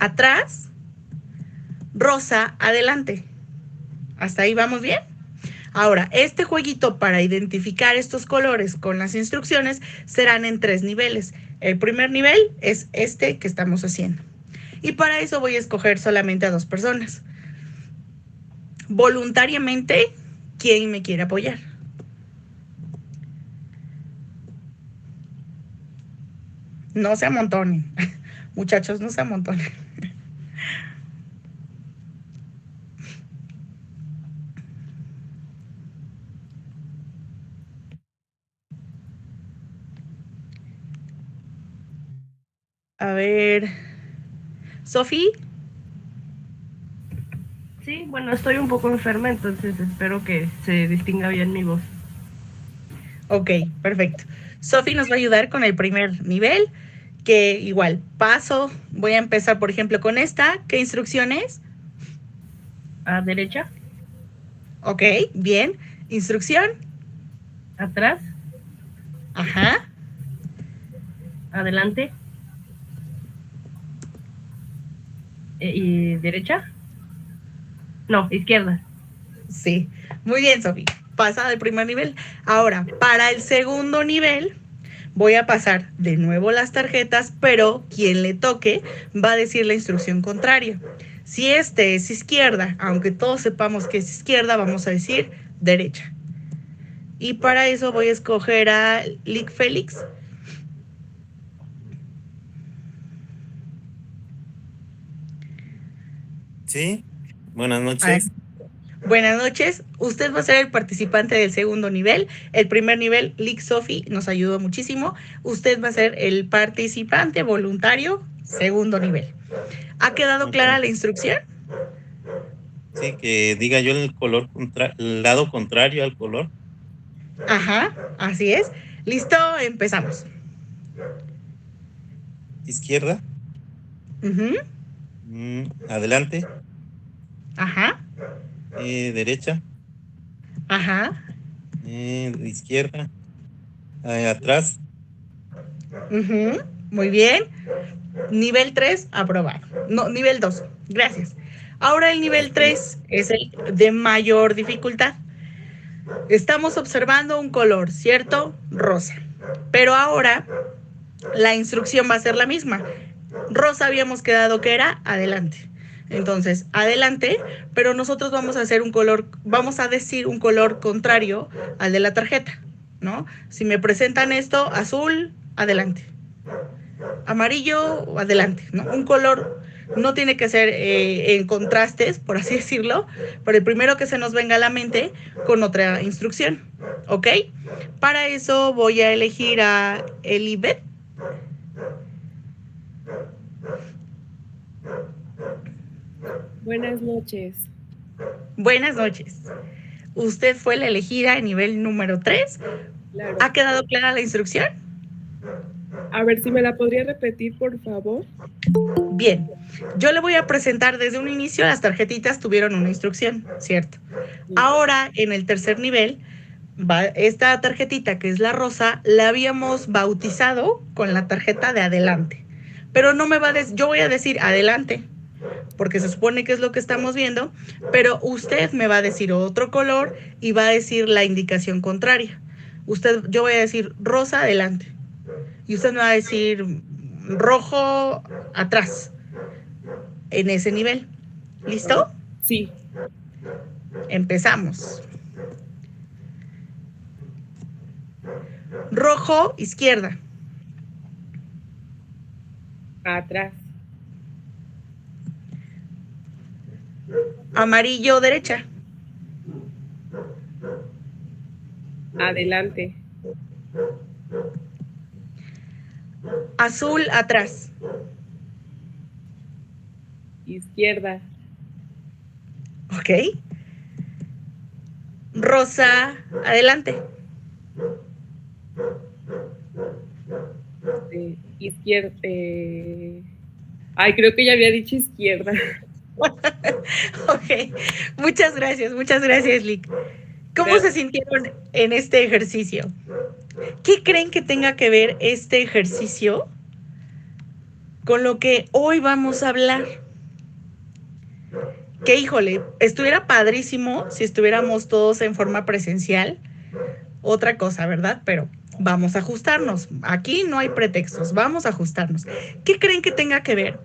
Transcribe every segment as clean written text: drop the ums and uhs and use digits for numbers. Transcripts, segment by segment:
atrás, rosa, adelante. ¿Hasta ahí vamos bien? Ahora, este jueguito para identificar estos colores con las instrucciones serán en 3 niveles. El primer nivel es este que estamos haciendo. Y para eso voy a escoger solamente a 2 personas. Voluntariamente, ¿quién me quiere apoyar? No se amontonen. Muchachos, no se amontonen. A ver, Sofi. Sí, bueno, estoy un poco enferma, entonces espero que se distinga bien mi voz. Ok, perfecto. Sofi nos va a ayudar con el primer nivel, que igual paso. Voy a empezar, por ejemplo, con esta. ¿Qué instrucciones? A derecha, Ok, bien. Instrucción. atrás, Ajá. adelante y derecha. No, izquierda. Sí. Muy bien, Sofi. Pasa del primer nivel. Ahora, para el segundo nivel, voy a pasar de nuevo las tarjetas, pero quien le toque va a decir la instrucción contraria. Si este es izquierda, aunque todos sepamos que es izquierda, vamos a decir derecha. Y para eso voy a escoger a Lick Félix. Sí, buenas Ah, noches. buenas noches. Usted va a ser el participante del segundo nivel. El primer nivel, Lick Sophie, nos ayudó muchísimo. Usted va a ser el participante voluntario, segundo nivel. ¿Ha quedado Ok. clara la instrucción? Sí, que diga yo el lado contrario al color. Ajá, así es. Listo, empezamos. Izquierda, Uh-huh. adelante, Ajá, derecha, ajá. izquierda, atrás. Uh-huh. Muy bien. Nivel 3, aprobado. No, nivel 2. Gracias. Ahora el nivel Ok. 3 es el de mayor dificultad. Estamos observando un color, ¿cierto? Rosa. Pero ahora la instrucción va a ser la misma. Rosa habíamos quedado que era adelante. Entonces, adelante, pero nosotros vamos a hacer un color, vamos a decir un color contrario al de la tarjeta, ¿no? Si me presentan esto, azul, adelante. Amarillo, adelante, ¿no? Un color no tiene que ser en contrastes, por así decirlo, pero el primero que se nos venga a la mente con otra instrucción, ¿ok? Para eso voy a elegir a Elibet. Buenas noches. Buenas noches. Usted fue la elegida en nivel número 3. Claro. ¿Ha quedado clara la instrucción? A ver si me la podría repetir, por favor. Bien, yo le voy a presentar desde un inicio, las tarjetitas tuvieron una instrucción, ¿cierto? Sí. Ahora, en el tercer nivel, esta tarjetita que es la rosa, la habíamos bautizado con la tarjeta de adelante. Pero no me va a decir, yo voy a decir adelante, porque se supone que es lo que estamos viendo, pero usted me va a decir otro color y va a decir la indicación contraria. Yo voy a decir rosa adelante y usted me va a decir rojo atrás, en ese nivel. ¿Listo? Sí, Empezamos. Rojo, izquierda. atrás, Amarillo, derecha. adelante, Azul, atrás. izquierda, ¿Ok? Rosa, adelante. izquierda. Ay, creo que ya había dicho izquierda. Ok, muchas gracias, Lick. ¿Cómo se sintieron en este ejercicio? ¿Qué creen que tenga que ver este ejercicio con lo que hoy vamos a hablar. Que híjole, estuviera padrísimo si estuviéramos todos en forma presencial. Otra cosa, ¿verdad? Pero vamos a ajustarnos. Aquí no hay pretextos, vamos a ajustarnos. ¿Qué creen que tenga que ver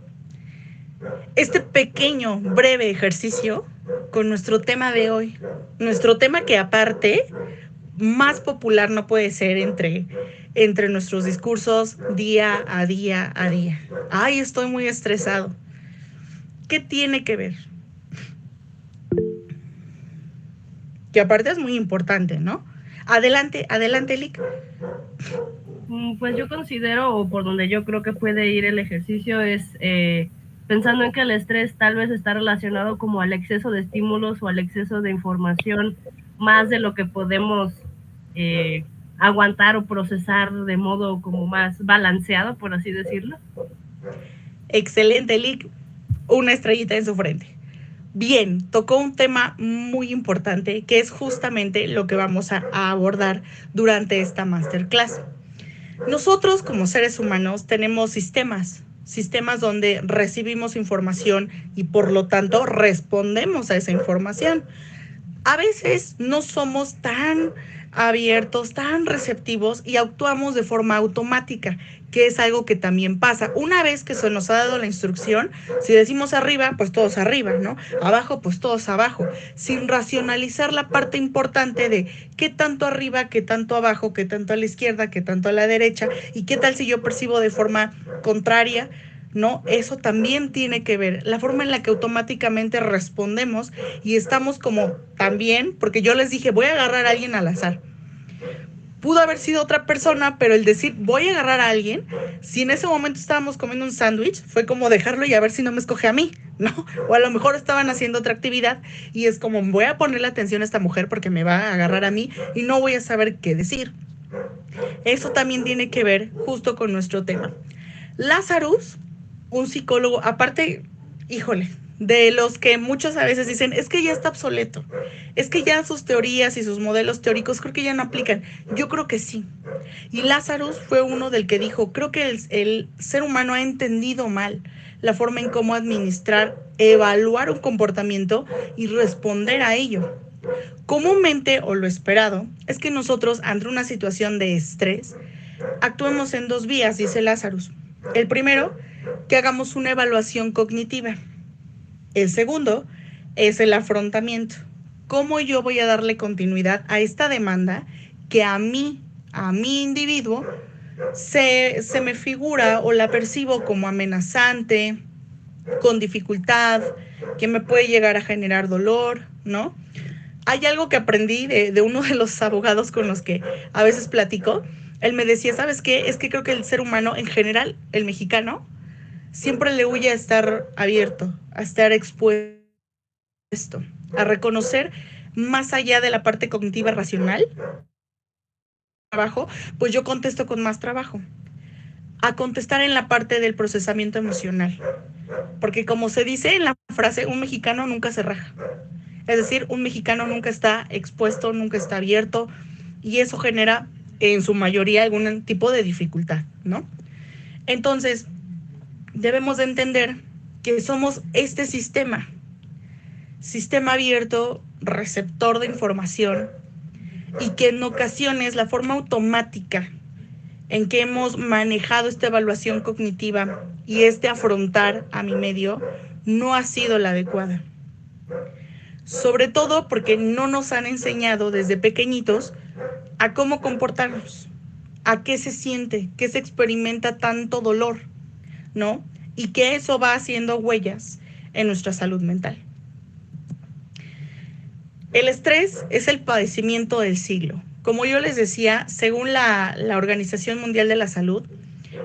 este pequeño, breve ejercicio con nuestro tema de hoy? Nuestro tema que aparte, más popular no puede ser entre nuestros discursos día a día a día. Ay, estoy muy estresado. ¿Qué tiene que ver? Que aparte es muy importante, ¿no? Adelante, Lick. Pues yo considero, o por donde yo creo que puede ir el ejercicio, es pensando en que el estrés tal vez está relacionado como al exceso de estímulos o al exceso de información, más de lo que podemos aguantar o procesar de modo como más balanceado, por así decirlo. Excelente, Lick. Una estrellita en su frente. Bien, tocó un tema muy importante que es justamente lo que vamos a abordar durante esta masterclass. Nosotros como seres humanos tenemos sistemas donde recibimos información y por lo tanto respondemos a esa información. A veces no somos tan abiertos, tan receptivos y actuamos de forma automática, que es algo que también pasa. Una vez que se nos ha dado la instrucción, si decimos arriba, pues todos arriba, ¿no? Abajo, pues todos abajo, sin racionalizar la parte importante de qué tanto arriba, qué tanto abajo, qué tanto a la izquierda, qué tanto a la derecha, y qué tal si yo percibo de forma contraria, ¿no? Eso también tiene que ver, la forma en la que automáticamente respondemos y estamos como también, porque yo les dije, voy a agarrar a alguien al azar. Pudo haber sido otra persona, pero el decir voy a agarrar a alguien, si en ese momento estábamos comiendo un sándwich, fue como dejarlo y a ver si no me escoge a mí, ¿no? O a lo mejor estaban haciendo otra actividad y es como voy a ponerle atención a esta mujer porque me va a agarrar a mí y no voy a saber qué decir. Eso también tiene que ver justo con nuestro tema. Lazarus, un psicólogo, aparte, híjole, de los que muchas a veces dicen, es que ya está obsoleto, es que ya sus teorías y sus modelos teóricos creo que ya no aplican. Yo creo que sí. Y Lazarus fue uno del que dijo, creo que el ser humano ha entendido mal la forma en cómo administrar, evaluar un comportamiento y responder a ello. Comúnmente, o lo esperado, es que nosotros, ante una situación de estrés, actuemos en dos vías, dice Lazarus. El primero, que hagamos una evaluación cognitiva. El segundo es el afrontamiento. ¿Cómo yo voy a darle continuidad a esta demanda que a mi individuo, se me figura o la percibo como amenazante, con dificultad, que me puede llegar a generar dolor, ¿no? Hay algo que aprendí de uno de los abogados con los que a veces platico. Él me decía, ¿sabes qué? Es que creo que el ser humano, en general, el mexicano, siempre le huye a estar abierto, a estar expuesto, a reconocer más allá de la parte cognitiva racional. Trabajo, pues yo contesto con más trabajo. A contestar en la parte del procesamiento emocional. Porque como se dice en la frase, un mexicano nunca se raja. Es decir, un mexicano nunca está expuesto, nunca está abierto, y eso genera en su mayoría algún tipo de dificultad, ¿no? Entonces, debemos de entender que somos este sistema abierto, receptor de información, y que en ocasiones la forma automática en que hemos manejado esta evaluación cognitiva y este afrontar a mi medio no ha sido la adecuada. Sobre todo porque no nos han enseñado desde pequeñitos a cómo comportarnos, a qué se siente, qué se experimenta tanto dolor, ¿no? Y que eso va haciendo huellas en nuestra salud mental. El estrés es el padecimiento del siglo. Como yo les decía, según la Organización Mundial de la Salud,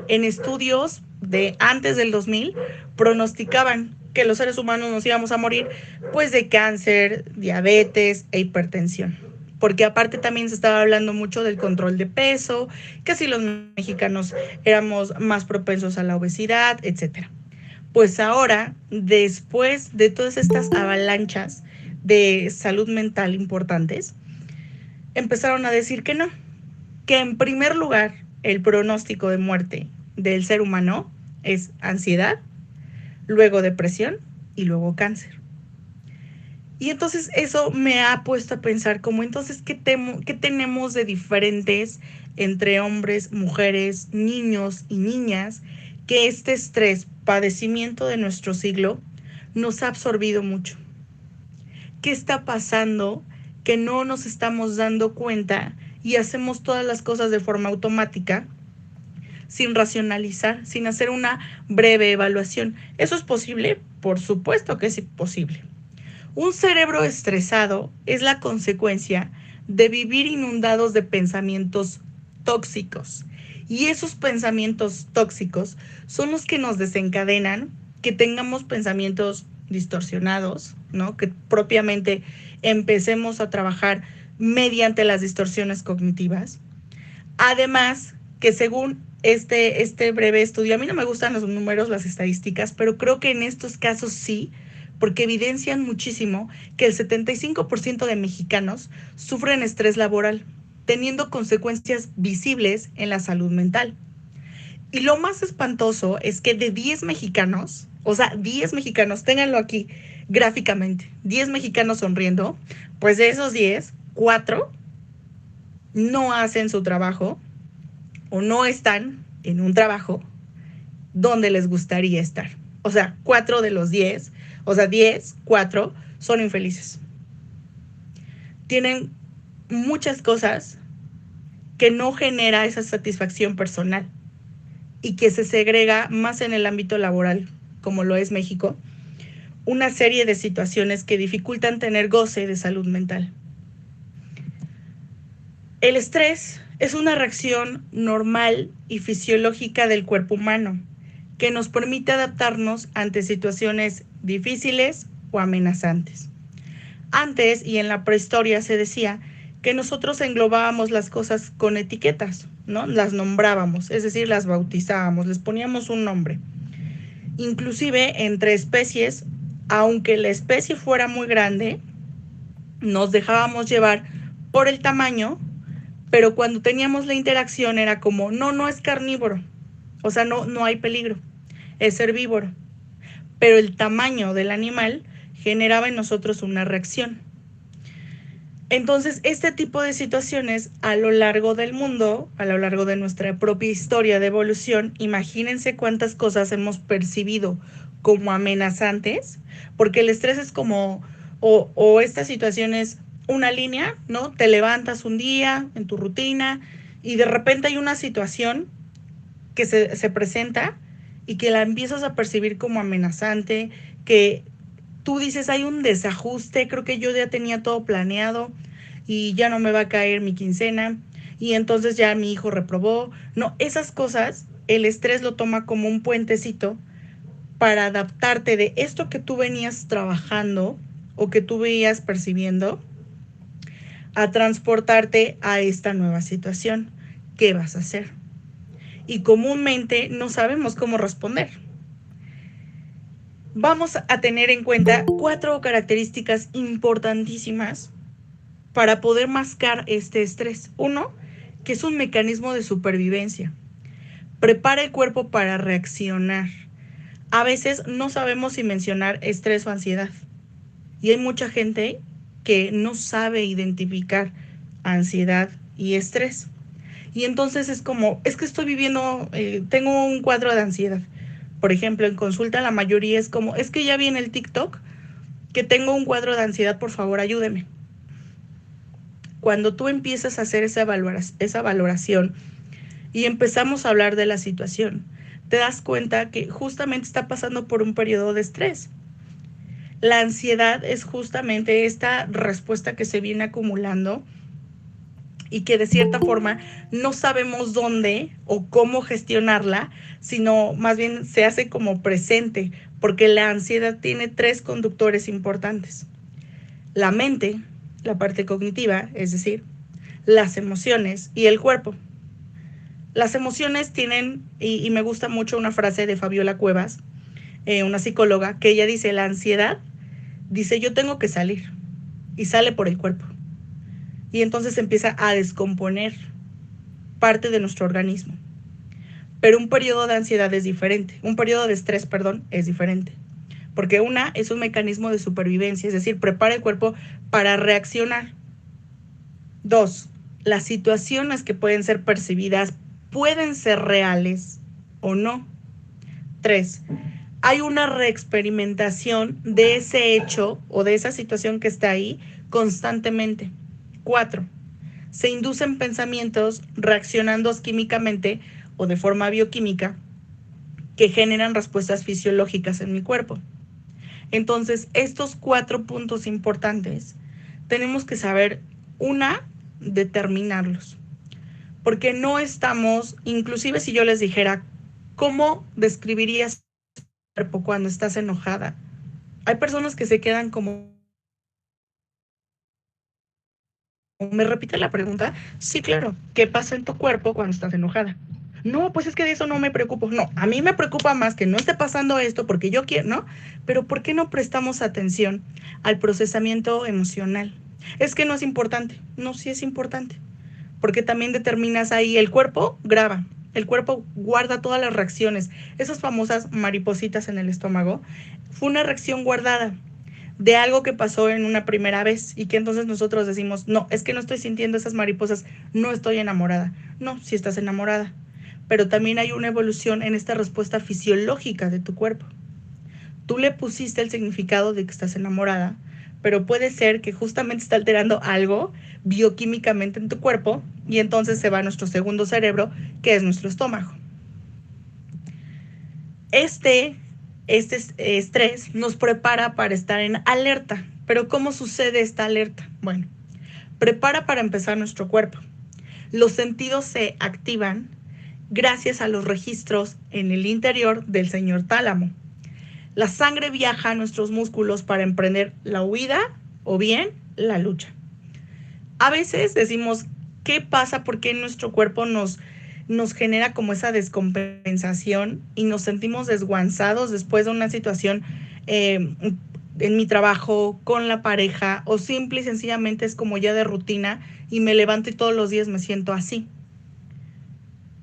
en estudios de antes del 2000, pronosticaban que los seres humanos nos íbamos a morir pues de cáncer, diabetes e hipertensión. Porque aparte también se estaba hablando mucho del control de peso, que si los mexicanos éramos más propensos a la obesidad, etc. Pues ahora, después de todas estas avalanchas de salud mental importantes, empezaron a decir que no, que en primer lugar el pronóstico de muerte del ser humano Es ansiedad, luego depresión y luego cáncer. Y entonces eso me ha puesto a pensar como entonces, ¿qué tenemos de diferentes entre hombres, mujeres, niños y niñas? Que este estrés, padecimiento de nuestro siglo, nos ha absorbido mucho. ¿Qué está pasando que no nos estamos dando cuenta y hacemos todas las cosas de forma automática, sin racionalizar, sin hacer una breve evaluación? ¿Eso es posible? Por supuesto que es posible. Un cerebro estresado es la consecuencia de vivir inundados de pensamientos tóxicos. Y esos pensamientos tóxicos son los que nos desencadenan que tengamos pensamientos distorsionados, ¿no? Que propiamente empecemos a trabajar mediante las distorsiones cognitivas. Además, que según este breve estudio, a mí no me gustan los números, las estadísticas, pero creo que en estos casos sí, porque evidencian muchísimo que el 75% de mexicanos sufren estrés laboral, teniendo consecuencias visibles en la salud mental. Y lo más espantoso es que de 10 mexicanos, o sea, 10 mexicanos, ténganlo aquí gráficamente, 10 mexicanos sonriendo, pues de esos 10, 4 no hacen su trabajo o no están en un trabajo donde les gustaría estar. O sea, 4 de los 10, o sea, 10, 4 son infelices. Tienen muchas cosas que no genera esa satisfacción personal y que se segrega más en el ámbito laboral, como lo es México, una serie de situaciones que dificultan tener goce de salud mental. El estrés es una reacción normal y fisiológica del cuerpo humano que nos permite adaptarnos ante situaciones difíciles o amenazantes. Antes y en la prehistoria se decía que nosotros englobábamos las cosas con etiquetas, ¿no? Las nombrábamos, es decir, las bautizábamos, les poníamos un nombre. Inclusive entre especies, aunque la especie fuera muy grande, nos dejábamos llevar por el tamaño, pero cuando teníamos la interacción era como, no es carnívoro, o sea, no hay peligro, es herbívoro. Pero el tamaño del animal generaba en nosotros una reacción. Entonces, este tipo de situaciones a lo largo del mundo, a lo largo de nuestra propia historia de evolución, imagínense cuántas cosas hemos percibido como amenazantes, porque el estrés es como, o esta situación es una línea, ¿no? Te levantas un día en tu rutina y de repente hay una situación que se presenta y que la empiezas a percibir como amenazante, que tú dices, hay un desajuste, creo que yo ya tenía todo planeado y ya no me va a caer mi quincena y entonces ya mi hijo reprobó. No, esas cosas, el estrés lo toma como un puentecito para adaptarte de esto que tú venías trabajando o que tú veías percibiendo a transportarte a esta nueva situación. ¿Qué vas a hacer? Y comúnmente no sabemos cómo responder. Vamos a tener en cuenta 4 características importantísimas para poder mascar este estrés. 1, que es un mecanismo de supervivencia. Prepara el cuerpo para reaccionar. A veces no sabemos si mencionar estrés o ansiedad. Y hay mucha gente que no sabe identificar ansiedad y estrés. Y entonces es como, es que estoy viviendo, tengo un cuadro de ansiedad. Por ejemplo, en consulta la mayoría es como, es que ya vi en el TikTok que tengo un cuadro de ansiedad, por favor, ayúdeme. Cuando tú empiezas a hacer esa valoración y empezamos a hablar de la situación, te das cuenta que justamente está pasando por un periodo de estrés. La ansiedad es justamente esta respuesta que se viene acumulando y que de cierta forma no sabemos dónde o cómo gestionarla, sino más bien se hace como presente, porque la ansiedad tiene 3 conductores importantes. La mente, la parte cognitiva, es decir, las emociones y el cuerpo. Las emociones tienen, y me gusta mucho una frase de Fabiola Cuevas, una psicóloga, que ella dice, la ansiedad, dice, yo tengo que salir, y sale por el cuerpo. Y entonces empieza a descomponer parte de nuestro organismo. Pero un periodo de ansiedad es diferente, un periodo de estrés, perdón, es diferente. Porque una es un mecanismo de supervivencia, es decir, prepara el cuerpo para reaccionar. 2, las situaciones que pueden ser percibidas pueden ser reales o no. 3, hay una reexperimentación de ese hecho o de esa situación que está ahí constantemente. 4, se inducen pensamientos reaccionando químicamente o de forma bioquímica que generan respuestas fisiológicas en mi cuerpo. Entonces, estos 4 puntos importantes tenemos que saber, una, determinarlos. Porque no estamos, inclusive si yo les dijera, ¿cómo describirías tu cuerpo cuando estás enojada? Hay personas que se quedan como, ¿me repite la pregunta? Sí, claro. ¿Qué pasa en tu cuerpo cuando estás enojada? No, pues es que de eso no me preocupo. No, a mí me preocupa más que no esté pasando esto porque yo quiero, ¿no? Pero ¿por qué no prestamos atención al procesamiento emocional? Es que no es importante. No, sí es importante. Porque también determinas ahí, el cuerpo graba, el cuerpo guarda todas las reacciones. Esas famosas maripositas en el estómago, fue una reacción guardada de algo que pasó en una primera vez y que entonces nosotros decimos, no, es que no estoy sintiendo esas mariposas, no estoy enamorada. No, sí estás enamorada, pero también hay una evolución en esta respuesta fisiológica de tu cuerpo. Tú le pusiste el significado de que estás enamorada, pero puede ser que justamente está alterando algo bioquímicamente en tu cuerpo y entonces se va a nuestro segundo cerebro, que es nuestro estómago. Este estrés nos prepara para estar en alerta. Pero ¿cómo sucede esta alerta? Bueno, prepara para empezar nuestro cuerpo. Los sentidos se activan gracias a los registros en el interior del señor tálamo. La sangre viaja a nuestros músculos para emprender la huida o bien la lucha. A veces decimos, ¿qué pasa? ¿Por qué nuestro cuerpo nos genera como esa descompensación y nos sentimos desguanzados después de una situación en mi trabajo, con la pareja, o simple y sencillamente es como ya de rutina y me levanto y todos los días me siento así?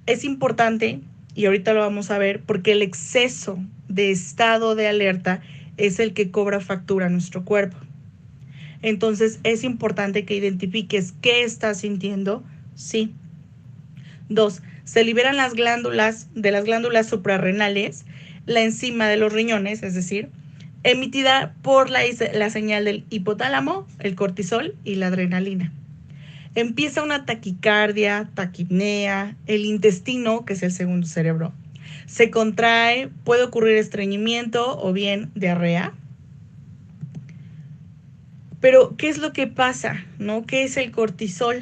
Es importante, y ahorita lo vamos a ver, porque el exceso de estado de alerta es el que cobra factura a nuestro cuerpo. Entonces es importante que identifiques qué estás sintiendo. Sí. 2, se liberan las glándulas suprarrenales, la enzima de los riñones, es decir, emitida por la señal del hipotálamo, el cortisol y la adrenalina. Empieza una taquicardia, taquipnea, el intestino, que es el segundo cerebro, se contrae, puede ocurrir estreñimiento o bien diarrea. Pero, ¿qué es lo que pasa? ¿No? ¿Qué es el cortisol?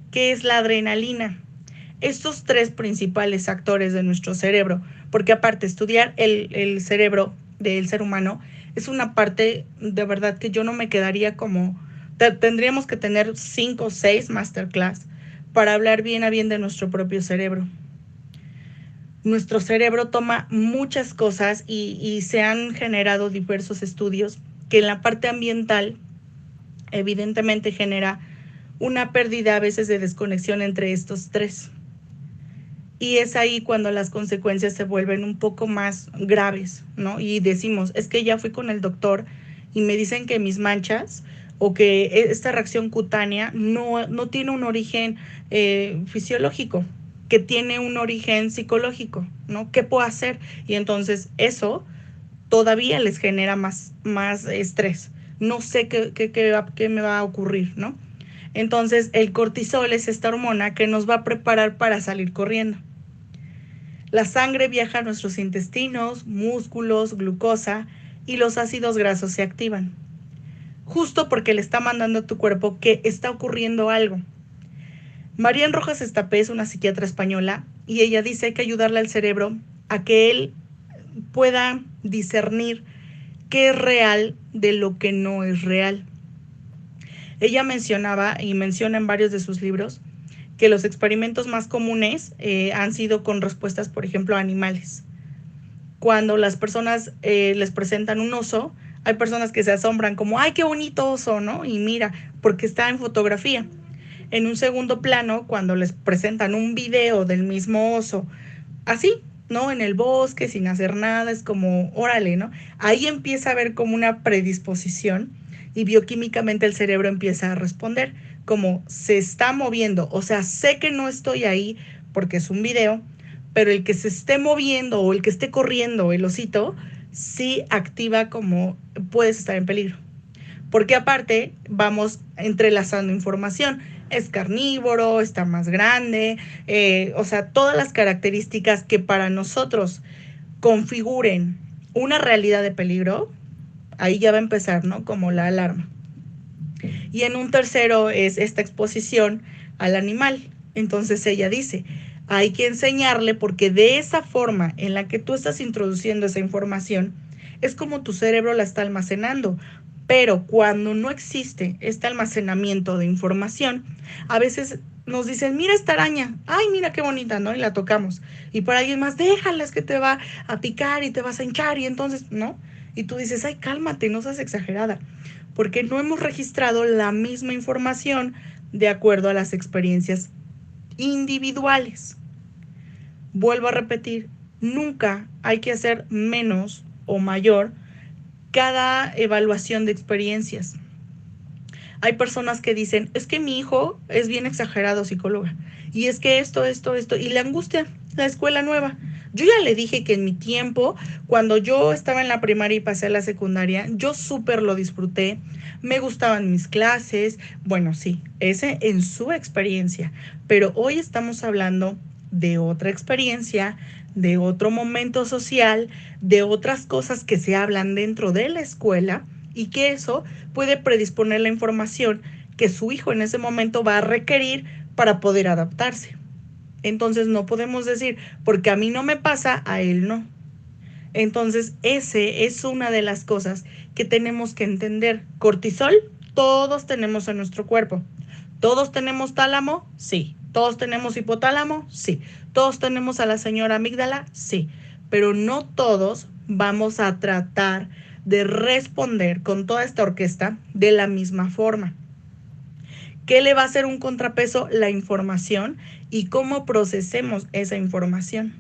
¿Qué es la adrenalina? Estos 3 principales actores de nuestro cerebro, porque aparte estudiar el cerebro del ser humano es una parte de verdad que yo no me quedaría como, tendríamos que tener 5 o 6 masterclass para hablar bien a bien de nuestro propio cerebro. Nuestro cerebro toma muchas cosas y se han generado diversos estudios que en la parte ambiental evidentemente genera una pérdida a veces de desconexión entre estos 3. Y es ahí cuando las consecuencias se vuelven un poco más graves, ¿no? Y decimos, es que ya fui con el doctor y me dicen que mis manchas o que esta reacción cutánea no tiene un origen fisiológico, que tiene un origen psicológico, ¿no? ¿Qué puedo hacer? Y entonces eso todavía les genera más estrés. No sé qué me va a ocurrir, ¿no? Entonces el cortisol es esta hormona que nos va a preparar para salir corriendo. La sangre viaja a nuestros intestinos, músculos, glucosa y los ácidos grasos se activan. Justo porque le está mandando a tu cuerpo que está ocurriendo algo. Marian Rojas Estapé es una psiquiatra española y ella dice que hay que ayudarle al cerebro a que él pueda discernir qué es real de lo que no es real. Ella mencionaba y menciona en varios de sus libros que los experimentos más comunes han sido con respuestas, por ejemplo, a animales. Cuando las personas les presentan un oso, hay personas que se asombran como, ¡ay, qué bonito oso!, ¿no? Y mira, porque está en fotografía. En un segundo plano, cuando les presentan un video del mismo oso, así, ¿no? En el bosque, sin hacer nada, es como, órale, ¿no? Ahí empieza a haber como una predisposición y bioquímicamente el cerebro empieza a responder, como se está moviendo, o sea, sé que no estoy ahí porque es un video, pero el que se esté moviendo o el que esté corriendo el osito, sí activa como puedes estar en peligro. Porque aparte vamos entrelazando información. Es carnívoro, está más grande, o sea, todas las características que para nosotros configuren una realidad de peligro, ahí ya va a empezar, ¿no? Como la alarma. Y en un tercero es esta exposición al animal. Entonces ella dice, hay que enseñarle porque de esa forma en la que tú estás introduciendo esa información, es como tu cerebro la está almacenando. Pero cuando no existe este almacenamiento de información, a veces nos dicen, mira esta araña, ay, mira qué bonita, ¿no? Y la tocamos. Y para alguien más, déjala, es que te va a picar y te vas a hinchar y entonces, ¿no? Y tú dices, ay, cálmate, no seas exagerada, porque no hemos registrado la misma información de acuerdo a las experiencias individuales. Vuelvo a repetir, nunca hay que hacer menos o mayor cada evaluación de experiencias. Hay personas que dicen, es que mi hijo es bien exagerado, psicóloga, y es que esto, y le angustia la escuela nueva. Yo ya le dije que en mi tiempo, cuando yo estaba en la primaria y pasé a la secundaria, yo súper lo disfruté, me gustaban mis clases, bueno, sí, ese en su experiencia, pero hoy estamos hablando de otra experiencia, de otro momento social, de otras cosas que se hablan dentro de la escuela y que eso puede predisponer la información que su hijo en ese momento va a requerir para poder adaptarse. Entonces no podemos decir, porque a mí no me pasa, a él no. Entonces ese es una de las cosas que tenemos que entender. Cortisol, todos tenemos en nuestro cuerpo. ¿Todos tenemos tálamo? Sí. ¿Todos tenemos hipotálamo? Sí. ¿Todos tenemos a la señora amígdala? Sí. Pero no todos vamos a tratar de responder con toda esta orquesta de la misma forma. ¿Qué le va a hacer un contrapeso? La información y cómo procesemos esa información.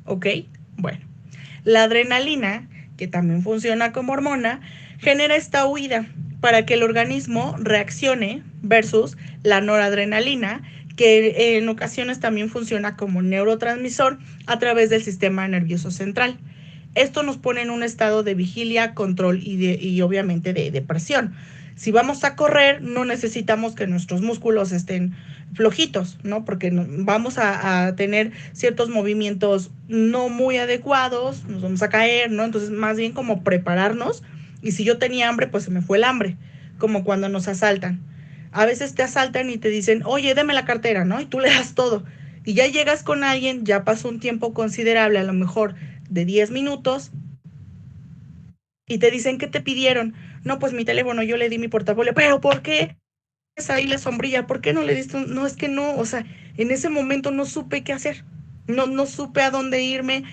¿Ok? Bueno, la adrenalina, que también funciona como hormona, genera esta huida para que el organismo reaccione versus la noradrenalina, que en ocasiones también funciona como neurotransmisor a través del sistema nervioso central. Esto nos pone en un estado de vigilia, control y obviamente de depresión. Si vamos a correr, no necesitamos que nuestros músculos estén flojitos, ¿no? Porque vamos a tener ciertos movimientos no muy adecuados, nos vamos a caer, ¿no? Entonces, más bien como prepararnos. Y si yo tenía hambre, pues se me fue el hambre, como cuando nos asaltan. A veces te asaltan y te dicen, oye, deme la cartera, ¿no? Y tú le das todo. Y ya llegas con alguien, ya pasó un tiempo considerable, a lo mejor de 10 minutos, y te dicen, ¿qué te pidieron? No, pues mi teléfono, yo le di mi portafolio. ¿Pero por qué? Es ahí la sombrilla, ¿por qué no le diste No, es que no, o sea, en ese momento no supe qué hacer. No supe a dónde irme.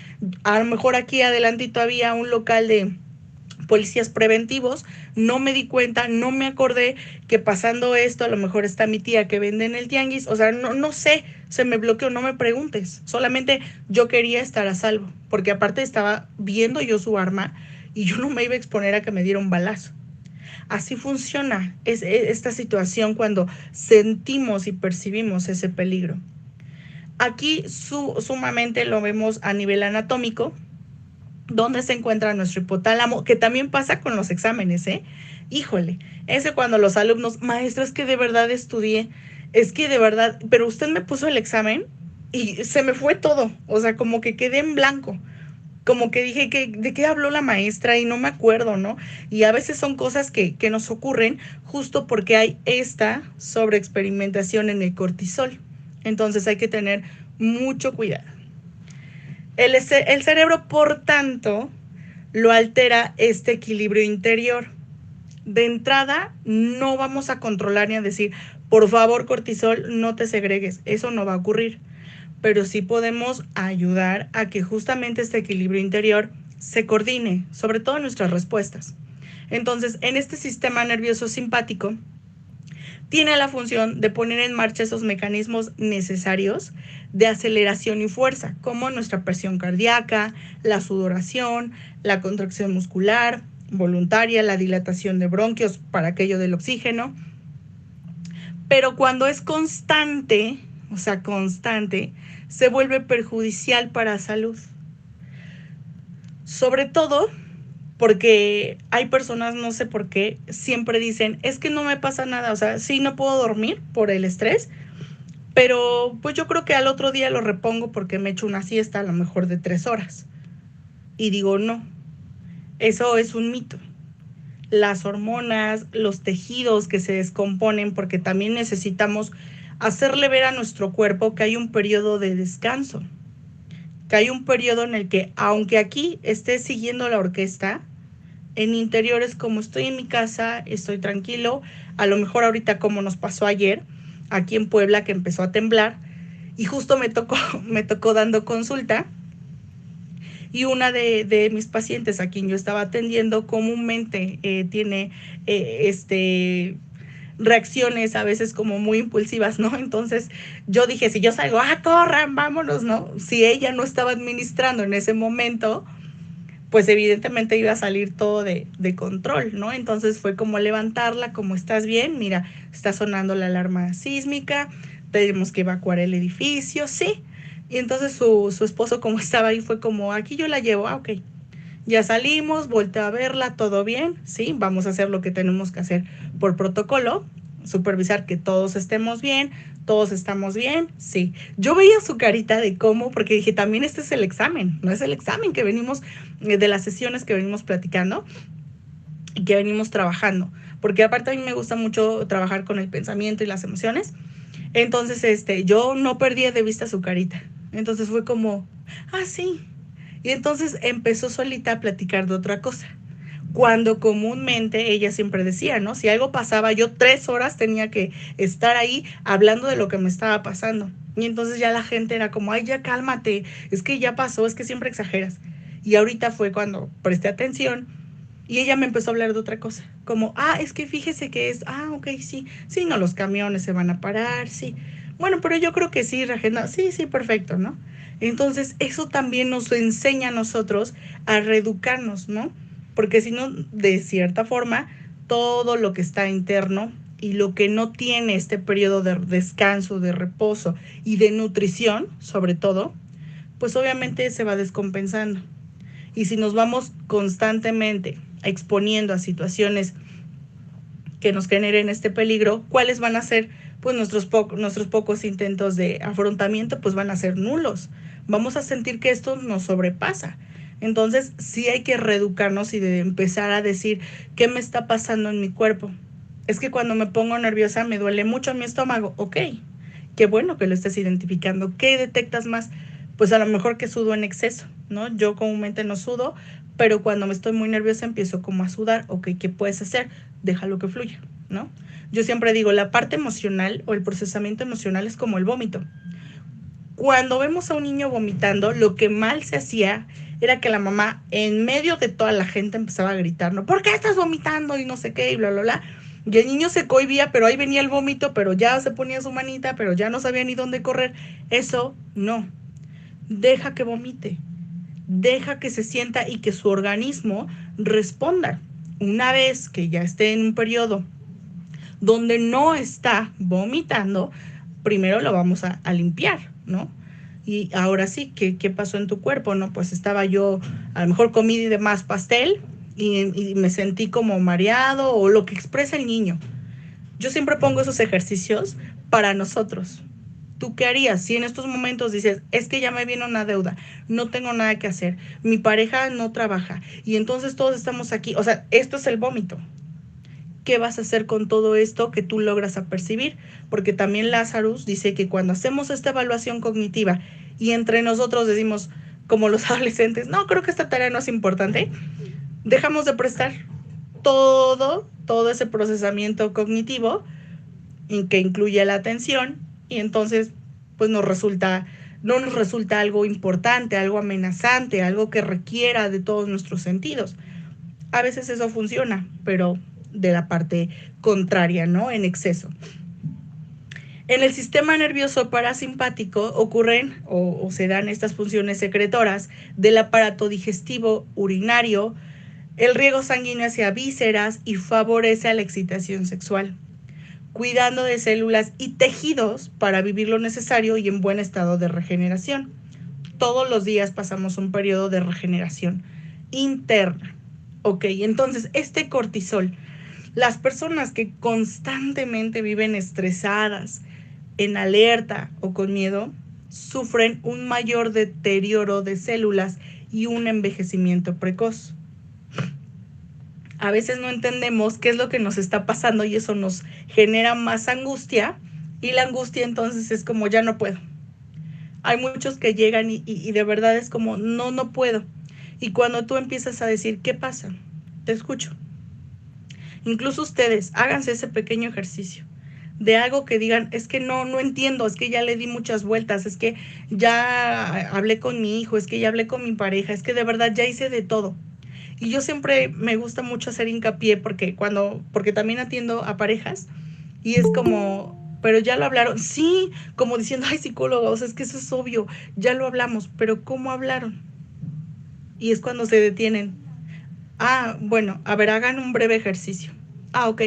A lo mejor aquí adelantito había un local de policías preventivos, no me di cuenta, no me acordé que pasando esto, a lo mejor está mi tía que vende en el tianguis, o sea, no sé, se me bloqueó, no me preguntes, solamente yo quería estar a salvo, porque aparte estaba viendo yo su arma y yo no me iba a exponer a que me diera un balazo. Así funciona esta situación cuando sentimos y percibimos ese peligro. Aquí sumamente lo vemos a nivel anatómico, donde se encuentra nuestro hipotálamo, que también pasa con los exámenes, ¿eh? Híjole, ese cuando los alumnos, maestra, es que de verdad estudié, es que de verdad, pero usted me puso el examen y se me fue todo, o sea, como que quedé en blanco, como que dije, ¿de qué habló la maestra? Y no me acuerdo, ¿no? Y a veces son cosas que nos ocurren justo porque hay esta sobreexperimentación en el cortisol. Entonces hay que tener mucho cuidado. El cerebro, por tanto, lo altera este equilibrio interior. De entrada, no vamos a controlar ni a decir, por favor, cortisol, no te segregues. Eso no va a ocurrir. Pero sí podemos ayudar a que justamente este equilibrio interior se coordine, sobre todo en nuestras respuestas. Entonces, en este sistema nervioso simpático, tiene la función de poner en marcha esos mecanismos necesarios de aceleración y fuerza, como nuestra presión cardíaca, la sudoración, la contracción muscular voluntaria, la dilatación de bronquios para aquello del oxígeno. Pero cuando es constante, o sea, constante, se vuelve perjudicial para la salud. Sobre todo porque hay personas, no sé por qué, siempre dicen, es que no me pasa nada, o sea, sí, no puedo dormir por el estrés, pero pues yo creo que al otro día lo repongo porque me echo una siesta a lo mejor de 3 horas. Y digo, no, eso es un mito. Las hormonas, los tejidos que se descomponen, porque también necesitamos hacerle ver a nuestro cuerpo que hay un periodo de descanso, que hay un periodo en el que, aunque aquí esté siguiendo la orquesta, en interior es como estoy en mi casa, estoy tranquilo, a lo mejor ahorita como nos pasó ayer, aquí en Puebla que empezó a temblar, y justo me tocó dando consulta, y una de mis pacientes a quien yo estaba atendiendo comúnmente tiene reacciones a veces como muy impulsivas, ¿no? Entonces yo dije, si yo salgo, corran, vámonos, ¿no? Si ella no estaba administrando en ese momento, pues evidentemente iba a salir todo de control, ¿no? Entonces fue como levantarla, como estás bien, mira, está sonando la alarma sísmica, tenemos que evacuar el edificio, sí. Y entonces su esposo, como estaba ahí, fue como, aquí yo la llevo, ok. Ya salimos, volteé a verla, todo bien, sí, vamos a hacer lo que tenemos que hacer por protocolo, supervisar que todos estemos bien, todos estamos bien, sí. Yo veía su carita de cómo, porque dije, también este es el examen, no es el examen que venimos, de las sesiones que venimos platicando y que venimos trabajando, porque aparte a mí me gusta mucho trabajar con el pensamiento y las emociones, entonces yo no perdía de vista su carita, entonces fue como, sí, y entonces empezó solita a platicar de otra cosa. Cuando comúnmente ella siempre decía, ¿no? Si algo pasaba, yo 3 horas tenía que estar ahí hablando de lo que me estaba pasando. Y entonces ya la gente era como, ay, ya cálmate, es que ya pasó, es que siempre exageras. Y ahorita fue cuando presté atención y ella me empezó a hablar de otra cosa. Como, es que fíjese que es, ok, sí, sí, no, los camiones se van a parar, sí. Bueno, pero yo creo que sí, Regina, sí, perfecto, ¿no? Entonces, eso también nos enseña a nosotros a reeducarnos, ¿no? Porque si no, de cierta forma, todo lo que está interno y lo que no tiene este periodo de descanso, de reposo y de nutrición, sobre todo, pues obviamente se va descompensando. Y si nos vamos constantemente exponiendo a situaciones que nos generen este peligro, ¿cuáles van a ser? Pues nuestros pocos intentos de afrontamiento pues van a ser nulos. Vamos a sentir que esto nos sobrepasa. Entonces sí hay que reeducarnos y de empezar a decir, ¿qué me está pasando en mi cuerpo? Es que cuando me pongo nerviosa me duele mucho mi estómago. Ok, qué bueno que lo estés identificando. ¿Qué detectas más? Pues a lo mejor que sudo en exceso, ¿no? Yo comúnmente no sudo, pero cuando me estoy muy nerviosa empiezo como a sudar. Ok, ¿qué puedes hacer? Déjalo que fluya, ¿no? Yo siempre digo, la parte emocional o el procesamiento emocional es como el vómito. Cuando vemos a un niño vomitando, lo que mal se hacía era que la mamá, en medio de toda la gente, empezaba a gritar, ¿no? ¿Por qué estás vomitando? Y no sé qué, y bla, bla, bla. Y el niño se cohibía, pero ahí venía el vómito, pero ya se ponía su manita, pero ya no sabía ni dónde correr. Eso no. Deja que vomite. Deja que se sienta y que su organismo responda. Una vez que ya esté en un periodo donde no está vomitando, primero lo vamos a limpiar, ¿no? Y ahora sí, ¿qué pasó en tu cuerpo? No, pues estaba yo, a lo mejor comí de más pastel y me sentí como mareado o lo que expresa el niño. Yo siempre pongo esos ejercicios para nosotros. ¿Tú qué harías si en estos momentos dices, es que ya me viene una deuda, no tengo nada que hacer, mi pareja no trabaja y entonces todos estamos aquí? O sea, esto es el vómito. ¿Qué vas a hacer con todo esto que tú logras apercibir? Porque también Lazarus dice que cuando hacemos esta evaluación cognitiva y entre nosotros decimos, como los adolescentes, no, creo que esta tarea no es importante, dejamos de prestar todo ese procesamiento cognitivo que incluye la atención y entonces pues no nos resulta algo importante, algo amenazante, algo que requiera de todos nuestros sentidos. A veces eso funciona, pero de la parte contraria, ¿no? En exceso. En el sistema nervioso parasimpático ocurren o se dan estas funciones secretoras del aparato digestivo, urinario, el riego sanguíneo hacia vísceras y favorece la excitación sexual, cuidando de células y tejidos para vivir lo necesario y en buen estado de regeneración. Todos los días pasamos un periodo de regeneración interna. Ok, entonces este cortisol, las personas que constantemente viven estresadas, en alerta o con miedo, sufren un mayor deterioro de células y un envejecimiento precoz. A veces no entendemos qué es lo que nos está pasando y eso nos genera más angustia, y la angustia entonces es como ya no puedo. Hay muchos que llegan y de verdad es como no puedo. Y cuando tú empiezas a decir, ¿qué pasa? Te escucho. Incluso ustedes, háganse ese pequeño ejercicio de algo que digan, es que no entiendo, es que ya le di muchas vueltas, es que ya hablé con mi hijo, es que ya hablé con mi pareja, es que de verdad ya hice de todo. Y yo siempre me gusta mucho hacer hincapié porque también atiendo a parejas y es como, pero ya lo hablaron, sí, como diciendo, ay, psicóloga, o sea, es que eso es obvio, ya lo hablamos, pero ¿cómo hablaron? Y es cuando se detienen. Ah, bueno, a ver, hagan un breve ejercicio. Ah, ok.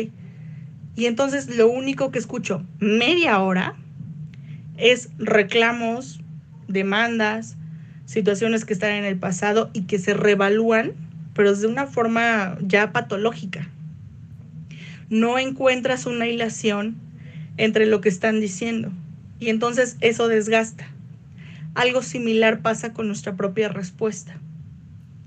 Y entonces lo único que escucho media hora es reclamos, demandas, situaciones que están en el pasado y que se revalúan, pero de una forma ya patológica. No encuentras una hilación entre lo que están diciendo y entonces eso desgasta. Algo similar pasa con nuestra propia respuesta,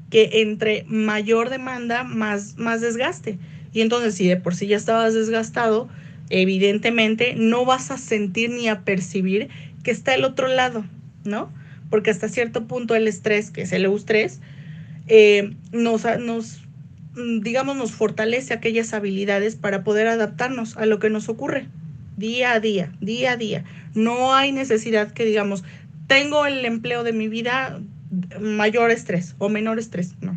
que entre mayor demanda, más desgaste. Y entonces, si de por sí ya estabas desgastado, evidentemente no vas a sentir ni a percibir que está el otro lado, ¿no? Porque hasta cierto punto el estrés, que es el eustrés, digamos, nos fortalece aquellas habilidades para poder adaptarnos a lo que nos ocurre día a día, día a día. No hay necesidad que digamos, tengo el empleo de mi vida, mayor estrés o menor estrés, no.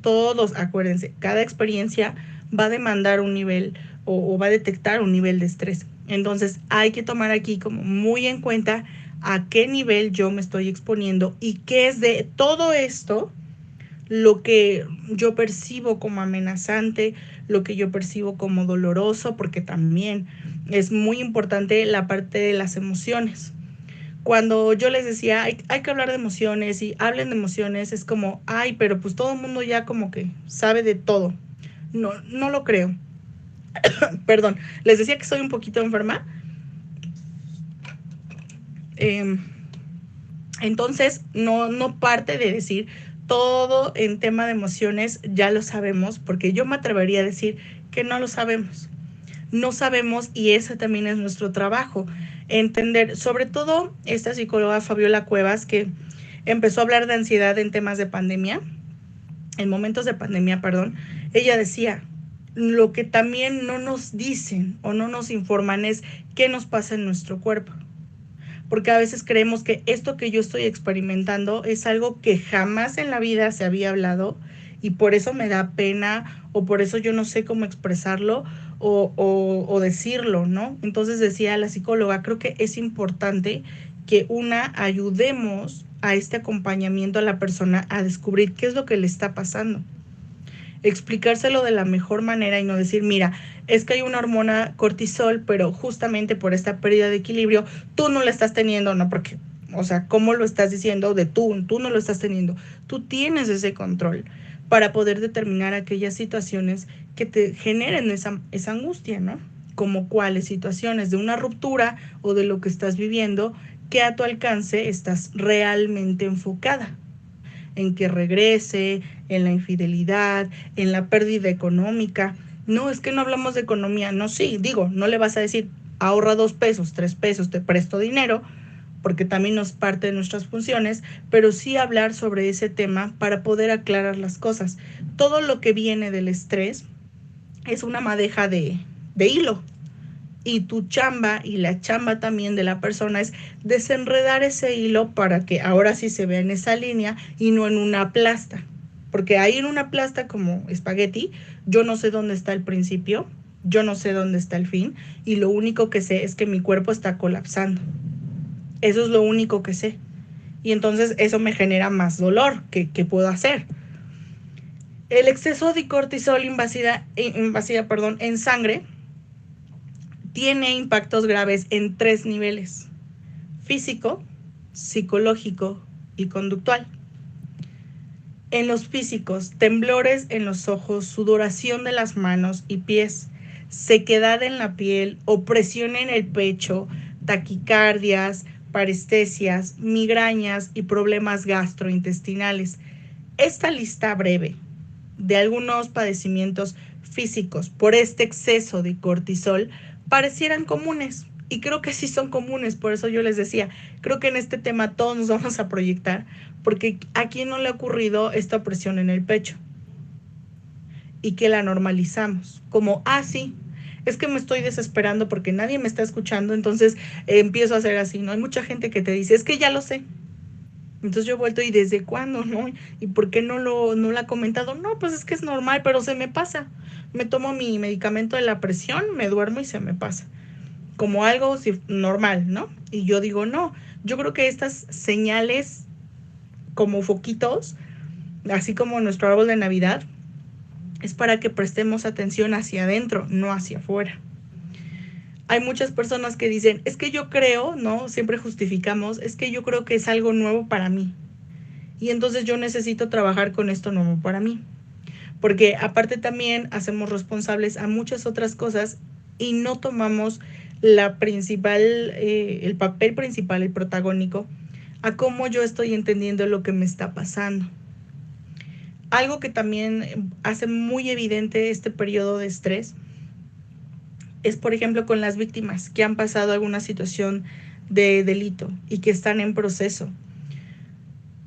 Todos, acuérdense, cada experiencia va a demandar un nivel o va a detectar un nivel de estrés. Entonces hay que tomar aquí como muy en cuenta a qué nivel yo me estoy exponiendo y qué es de todo esto lo que yo percibo como amenazante, lo que yo percibo como doloroso, porque también es muy importante la parte de las emociones. Cuando yo les decía, hay que hablar de emociones y hablen de emociones, es como, ay, pero pues todo el mundo ya como que sabe de todo. No lo creo. Perdón, les decía que soy un poquito enferma. Entonces, no parte de decir todo en tema de emociones ya lo sabemos, porque yo me atrevería a decir que no lo sabemos. No sabemos y ese también es nuestro trabajo. Entender, sobre todo esta psicóloga Fabiola Cuevas, que empezó a hablar de ansiedad en temas de pandemia, en momentos de pandemia, perdón, ella decía, lo que también no nos dicen o no nos informan es qué nos pasa en nuestro cuerpo. Porque a veces creemos que esto que yo estoy experimentando es algo que jamás en la vida se había hablado y por eso me da pena o por eso yo no sé cómo expresarlo o decirlo, ¿no? Entonces decía la psicóloga, creo que es importante que ayudemos a este acompañamiento a la persona a descubrir qué es lo que le está pasando. Explicárselo de la mejor manera y no decir, mira, es que hay una hormona cortisol, pero justamente por esta pérdida de equilibrio, tú no la estás teniendo, no, porque, o sea, ¿cómo lo estás diciendo de tú no lo estás teniendo? Tú tienes ese control para poder determinar aquellas situaciones que te generen esa angustia, ¿no? Como cuáles situaciones de una ruptura o de lo que estás viviendo que a tu alcance estás realmente enfocada en que regrese, en la infidelidad, en la pérdida económica. No, es que no hablamos de economía. No, sí, digo, no le vas a decir, ahorra 2 pesos, 3 pesos, te presto dinero, porque también nos parte de nuestras funciones, pero sí hablar sobre ese tema para poder aclarar las cosas. Todo lo que viene del estrés es una madeja de hilo. Y tu chamba y la chamba también de la persona es desenredar ese hilo para que ahora sí se vea en esa línea y no en una plasta. Porque ahí en una plasta como espagueti, yo no sé dónde está el principio yo no sé dónde está el fin y lo único que sé es que mi cuerpo está colapsando. Eso es lo único que sé. Y entonces eso me genera más dolor. ¿Qué puedo hacer? El exceso de cortisol invasiva, en sangre tiene impactos graves en 3 niveles: físico, psicológico y conductual. En los físicos, temblores en los ojos, sudoración de las manos y pies, sequedad en la piel, opresión en el pecho, taquicardias, parestesias, migrañas y problemas gastrointestinales. Esta lista breve de algunos padecimientos físicos por este exceso de cortisol parecieran comunes, y creo que sí son comunes. Por eso yo les decía, creo que en este tema todos nos vamos a proyectar, porque a quién no le ha ocurrido esta opresión en el pecho y que la normalizamos como, sí, es que me estoy desesperando porque nadie me está escuchando, entonces empiezo a hacer así, ¿no? Hay mucha gente que te dice, es que ya lo sé. Entonces yo he vuelto, ¿y desde cuándo, no? ¿Y por qué no lo ha comentado? No, pues es que es normal, pero se me pasa. Me tomo mi medicamento de la presión, me duermo y se me pasa. Como algo normal, ¿no? Y yo digo, no, yo creo que estas señales como foquitos, así como nuestro árbol de Navidad, es para que prestemos atención hacia adentro, no hacia afuera. Hay muchas personas que dicen, es que yo creo, ¿no? Siempre justificamos, es que yo creo que es algo nuevo para mí. Y entonces yo necesito trabajar con esto nuevo para mí. Porque aparte también hacemos responsables a muchas otras cosas y no tomamos el papel principal, el protagónico, a cómo yo estoy entendiendo lo que me está pasando. Algo que también hace muy evidente este periodo de estrés es, por ejemplo, con las víctimas que han pasado alguna situación de delito y que están en proceso.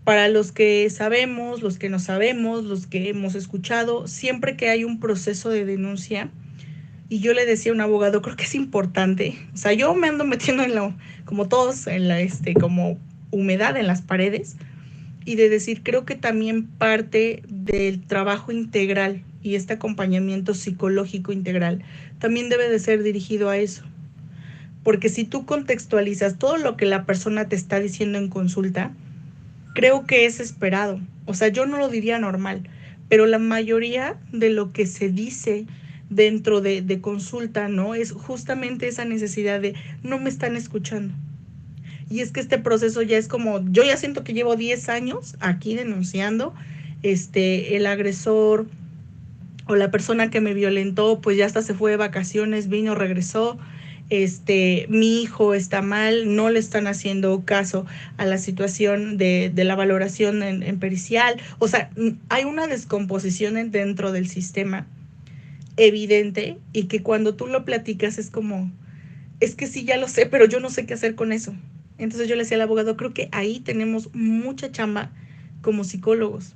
Para los que sabemos, los que no sabemos, los que hemos escuchado, siempre que hay un proceso de denuncia, y yo le decía a un abogado, creo que es importante, o sea, yo me ando metiendo como todos, en como humedad en las paredes, y de decir, creo que también parte del trabajo integral y este acompañamiento psicológico integral también debe de ser dirigido a eso. Porque si tú contextualizas todo lo que la persona te está diciendo en consulta, creo que es esperado. O sea, yo no lo diría normal, pero la mayoría de lo que se dice dentro de consulta, ¿no? Es justamente esa necesidad de no me están escuchando. Y es que este proceso ya es como, yo ya siento que llevo 10 años aquí denunciando, el agresor o la persona que me violentó, pues ya hasta se fue de vacaciones, vino, regresó, mi hijo está mal, no le están haciendo caso a la situación de la valoración en pericial. O sea, hay una descomposición dentro del sistema evidente, y que cuando tú lo platicas es como, es que sí, ya lo sé, pero yo no sé qué hacer con eso. Entonces yo le decía al abogado, creo que ahí tenemos mucha chamba como psicólogos.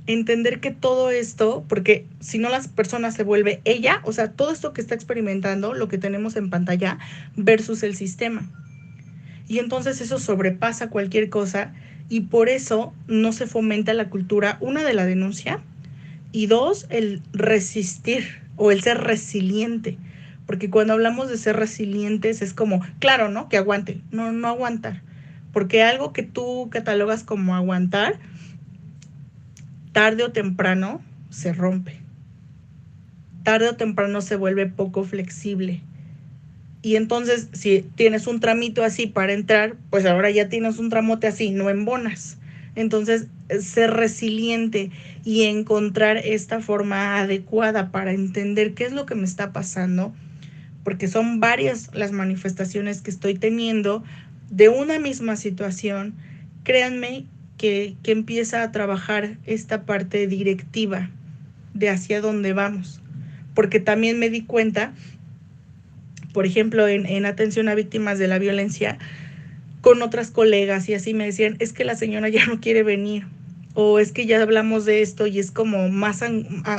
Entender que todo esto, porque si no las personas se vuelve ella, o sea, todo esto que está experimentando, lo que tenemos en pantalla versus el sistema. Y entonces eso sobrepasa cualquier cosa, y por eso no se fomenta la cultura, una, de la denuncia, y dos, el resistir o el ser resiliente. Porque cuando hablamos de ser resilientes es como, claro, ¿no? Que aguante. No, no aguantar. Porque algo que tú catalogas como aguantar, tarde o temprano se rompe. Tarde o temprano se vuelve poco flexible. Y entonces, si tienes un tramito así para entrar, pues ahora ya tienes un tramote así, no embonas. Entonces, ser resiliente y encontrar esta forma adecuada para entender qué es lo que me está pasando, porque son varias las manifestaciones que estoy teniendo de una misma situación. Créanme que empieza a trabajar esta parte directiva de hacia dónde vamos. Porque también me di cuenta, por ejemplo, en atención a víctimas de la violencia, con otras colegas, y así me decían, es que la señora ya no quiere venir, o es que ya hablamos de esto y es como más,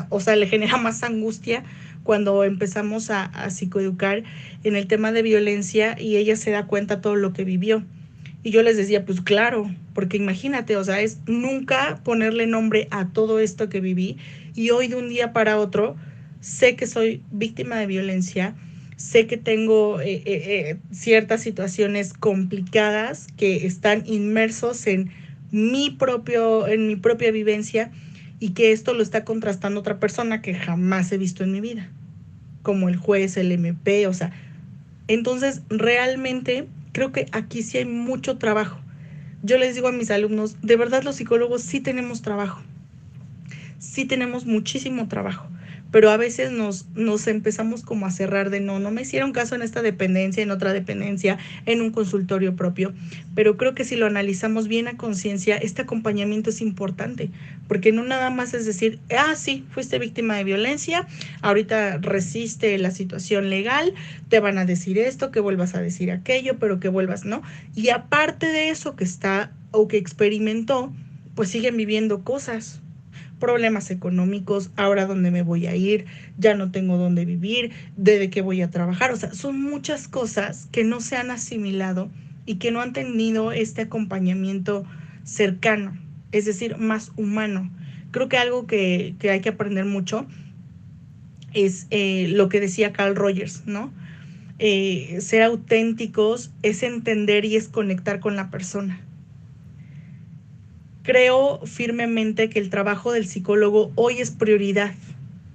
o sea, le genera más angustia cuando empezamos a psicoeducar en el tema de violencia, y ella se da cuenta todo lo que vivió. Y yo les decía, pues claro, porque imagínate, o sea, es nunca ponerle nombre a todo esto que viví, y hoy de un día para otro sé que soy víctima de violencia, sé que tengo ciertas situaciones complicadas que están inmersos en mi propia vivencia y que esto lo está contrastando otra persona que jamás he visto en mi vida, como el juez, el MP, o sea, entonces realmente creo que aquí sí hay mucho trabajo. Yo les digo a mis alumnos, de verdad los psicólogos sí tenemos trabajo, sí tenemos muchísimo trabajo, pero a veces nos empezamos como a cerrar de no me hicieron caso en esta dependencia, en otra dependencia, en un consultorio propio, pero creo que si lo analizamos bien a conciencia, este acompañamiento es importante, porque no nada más es decir, sí, fuiste víctima de violencia, ahorita resiste la situación legal, te van a decir esto, que vuelvas a decir aquello, pero que vuelvas, ¿no? Y aparte de eso que está o que experimentó, pues siguen viviendo cosas, problemas económicos, ahora dónde me voy a ir, ya no tengo dónde vivir, de qué voy a trabajar, o sea, son muchas cosas que no se han asimilado y que no han tenido este acompañamiento cercano, es decir, más humano. Creo que algo que hay que aprender mucho es lo que decía Carl Rogers, ¿no? Ser auténticos es entender y es conectar con la persona. Creo firmemente que el trabajo del psicólogo hoy es prioridad,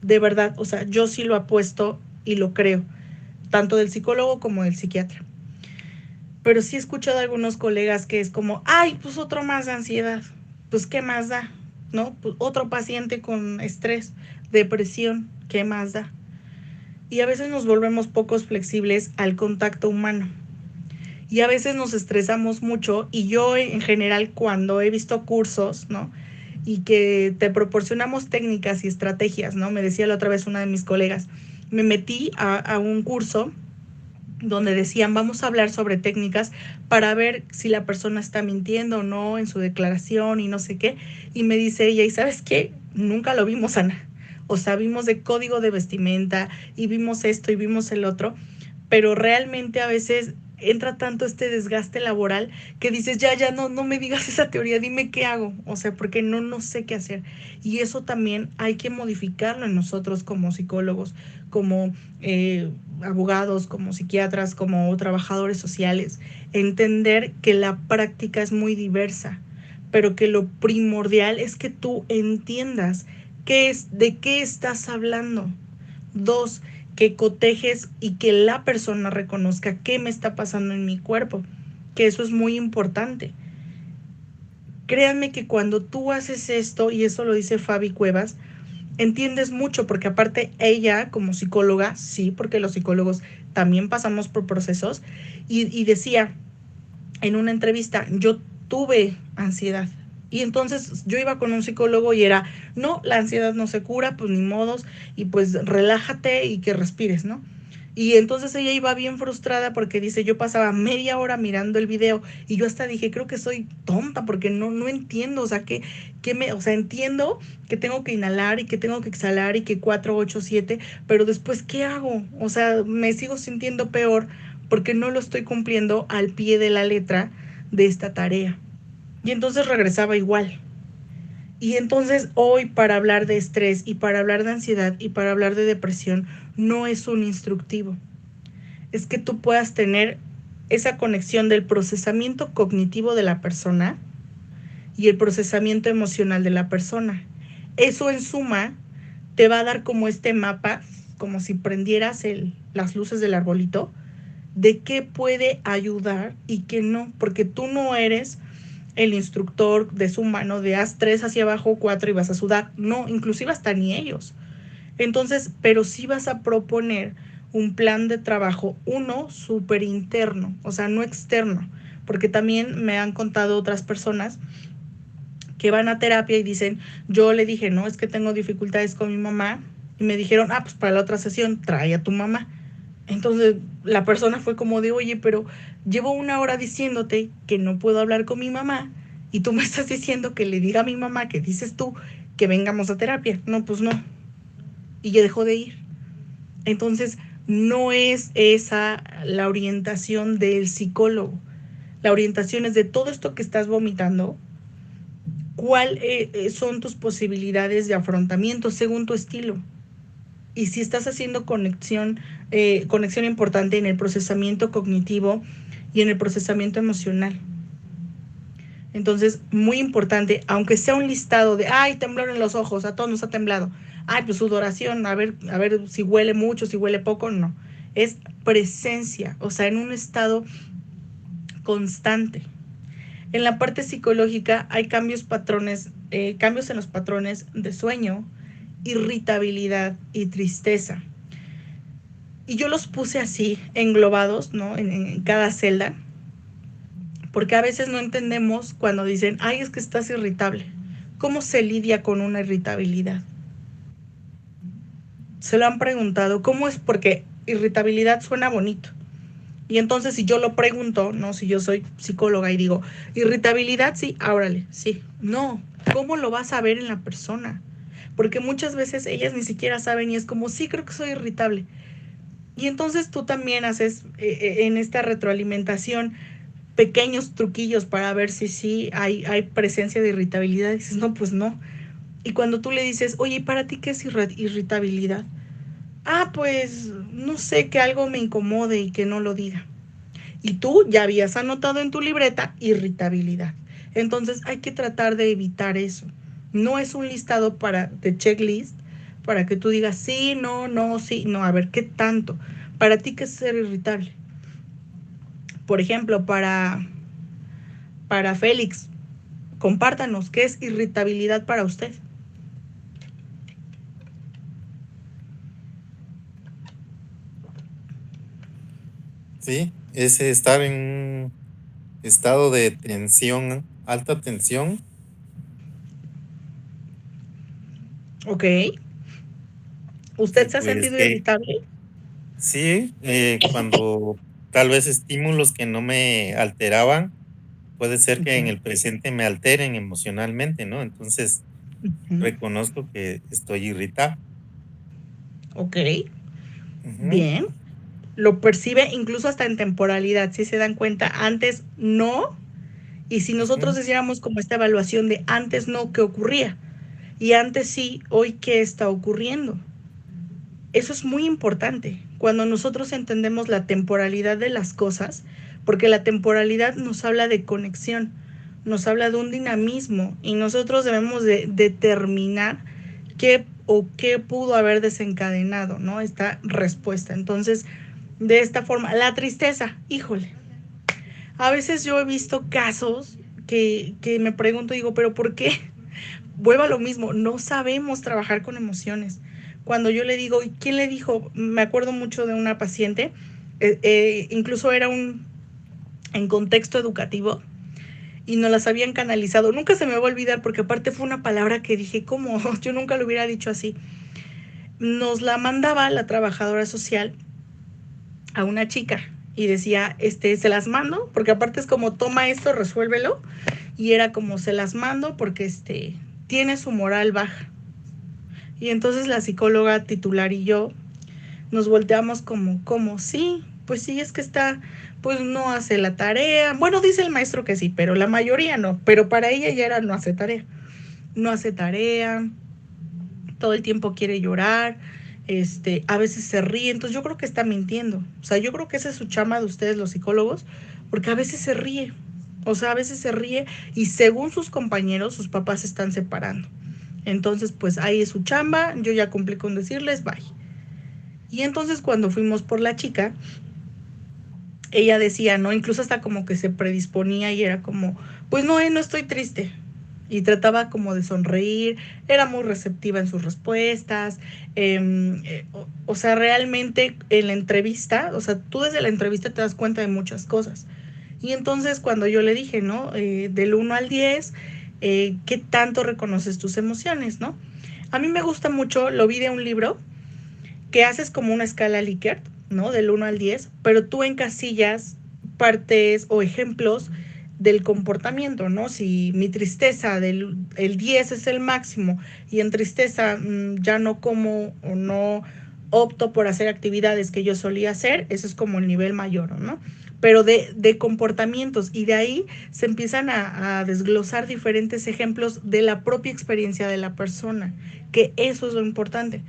de verdad, o sea, yo sí lo apuesto y lo creo, tanto del psicólogo como del psiquiatra. Pero sí he escuchado a algunos colegas que es como, pues otro más de ansiedad, pues qué más da, ¿no? Pues otro paciente con estrés, depresión, ¿qué más da? Y a veces nos volvemos pocos flexibles al contacto humano. Y a veces nos estresamos mucho y yo en general cuando he visto cursos, ¿no? Y que te proporcionamos técnicas y estrategias, ¿no? Me decía la otra vez una de mis colegas, me metí a un curso donde decían, vamos a hablar sobre técnicas para ver si la persona está mintiendo o no en su declaración y no sé qué. Y me dice ella, ¿y sabes qué? Nunca lo vimos, Ana. O sea, vimos de código de vestimenta y vimos esto y vimos el otro, pero realmente a veces entra tanto este desgaste laboral que dices, ya, no me digas esa teoría, dime qué hago, o sea, porque no sé qué hacer. Y eso también hay que modificarlo en nosotros como psicólogos, como abogados, como psiquiatras, como trabajadores sociales, entender que la práctica es muy diversa, pero que lo primordial es que tú entiendas de qué estás hablando. 2, que cotejes y que la persona reconozca qué me está pasando en mi cuerpo, que eso es muy importante. Créanme que cuando tú haces esto, y eso lo dice Fabi Cuevas, entiendes mucho, porque aparte ella como psicóloga, sí, porque los psicólogos también pasamos por procesos, y decía en una entrevista, yo tuve ansiedad. Y entonces yo iba con un psicólogo y era, no, la ansiedad no se cura, pues ni modos, y pues relájate y que respires, ¿no? Y entonces ella iba bien frustrada porque dice, yo pasaba media hora mirando el video y yo hasta dije, creo que soy tonta porque no entiendo, o sea, o sea, entiendo que tengo que inhalar y que tengo que exhalar y que 4, 8, 7, pero después, ¿qué hago? O sea, me sigo sintiendo peor porque no lo estoy cumpliendo al pie de la letra de esta tarea. Y entonces regresaba igual. Y entonces hoy para hablar de estrés y para hablar de ansiedad y para hablar de depresión no es un instructivo. Es que tú puedas tener esa conexión del procesamiento cognitivo de la persona y el procesamiento emocional de la persona. Eso en suma te va a dar como este mapa, como si prendieras las luces del arbolito, de qué puede ayudar y qué no, porque tú no eres el instructor de su mano de haz 3 hacia abajo, 4 y vas a sudar. No, inclusive hasta ni ellos. Entonces, pero sí vas a proponer un plan de trabajo, uno súper interno, o sea, no externo, porque también me han contado otras personas que van a terapia y dicen, yo le dije, no, es que tengo dificultades con mi mamá, y me dijeron, pues para la otra sesión trae a tu mamá. Entonces la persona fue como de, oye, pero llevo 1 hora diciéndote que no puedo hablar con mi mamá y tú me estás diciendo que le diga a mi mamá que dices tú que vengamos a terapia. No, pues no. Y ya dejó de ir. Entonces no es esa la orientación del psicólogo. La orientación es de todo esto que estás vomitando, cuáles son tus posibilidades de afrontamiento según tu estilo. y si estás haciendo conexión importante en el procesamiento cognitivo y en el procesamiento emocional. Entonces, muy importante, aunque sea un listado de, ay, temblor en los ojos, a todos nos ha temblado, ay, pues sudoración, a ver si huele mucho, si huele poco, no. Es presencia, o sea, en un estado constante. En la parte psicológica hay cambios en los patrones de sueño, irritabilidad y tristeza. Y yo los puse así, englobados, ¿no? En cada celda, porque a veces no entendemos cuando dicen, ay, es que estás irritable. ¿Cómo se lidia con una irritabilidad? Se lo han preguntado, ¿cómo es? Porque irritabilidad suena bonito. Y entonces si yo lo pregunto, ¿no? Si yo soy psicóloga y digo, irritabilidad, sí, órale, sí. No, ¿cómo lo vas a ver en la persona? Porque muchas veces ellas ni siquiera saben y es como, sí, creo que soy irritable. Y entonces tú también haces en esta retroalimentación pequeños truquillos para ver si sí hay presencia de irritabilidad. Y dices, no, pues no. Y cuando tú le dices, oye, ¿para ti qué es irritabilidad? Ah, pues no sé, que algo me incomode y que no lo diga. Y tú ya habías anotado en tu libreta irritabilidad. Entonces hay que tratar de evitar eso. No es un listado de checklist para que tú digas sí, no, no, sí, no. A ver, ¿qué tanto? Para ti, ¿qué es ser irritable? Por ejemplo, para Félix, compártanos, ¿qué es irritabilidad para usted? Sí, es estar en un estado de tensión, alta tensión. Ok. ¿Usted Y se ha pues sentido que irritable? sí, cuando tal vez estímulos que no me alteraban, puede ser que en Ok. el presente me alteren emocionalmente, ¿no? Entonces Ujú. reconozco que estoy irritado. Ok. Ujú, Bien. Lo percibe incluso hasta en temporalidad, si se dan cuenta, antes no, y si nosotros ujú. hiciéramos como esta evaluación de antes no, ¿qué ocurría? Y antes sí, hoy, ¿qué está ocurriendo? Eso es muy importante, cuando nosotros entendemos la temporalidad de las cosas, porque la temporalidad nos habla de conexión, nos habla de un dinamismo, y nosotros debemos de determinar qué pudo haber desencadenado, ¿no? Esta respuesta. Entonces, de esta forma, la tristeza, híjole, a veces yo he visto casos que me pregunto, digo, pero ¿por qué? Vuelvo a lo mismo, no sabemos trabajar con emociones. Cuando yo le digo, ¿y quién le dijo? Me acuerdo mucho de una paciente, incluso era en contexto educativo, y nos las habían canalizado. Nunca se me va a olvidar porque aparte fue una palabra que dije, ¿cómo? Yo nunca lo hubiera dicho así. Nos la mandaba la trabajadora social a una chica y decía, se las mando, porque aparte es como, toma esto, resuélvelo, y era como, se las mando porque tiene su moral baja. Y entonces la psicóloga titular y yo nos volteamos como, sí, pues sí, es que pues no hace la tarea. Bueno, dice el maestro que sí, pero la mayoría no, pero para ella ya era no hace tarea. No hace tarea, todo el tiempo quiere llorar, a veces se ríe, entonces yo creo que está mintiendo. O sea, yo creo que esa es su chamba de ustedes los psicólogos, porque a veces se ríe. O sea, a veces se ríe y según sus compañeros, sus papás se están separando. Entonces, pues ahí es su chamba, yo ya cumplí con decirles, bye. Y entonces cuando fuimos por la chica, ella decía, ¿no? Incluso hasta como que se predisponía y era como, pues no, no estoy triste. Y trataba como de sonreír, era muy receptiva en sus respuestas, o sea, realmente en la entrevista, o sea, tú desde la entrevista te das cuenta de muchas cosas. Y entonces cuando yo le dije, ¿no? Del 1 al 10, ¿qué tanto reconoces tus emociones, ¿no? A mí me gusta mucho, lo vi de un libro, que haces como una escala Likert, ¿no? Del 1 al 10, pero tú encasillas partes o ejemplos del comportamiento, ¿no? Si mi tristeza el 10 es el máximo y en tristeza ya no como o no opto por hacer actividades que yo solía hacer, eso es como el nivel mayor, ¿no? Pero de comportamientos y de ahí se empiezan a desglosar diferentes ejemplos de la propia experiencia de la persona, que eso es lo importante.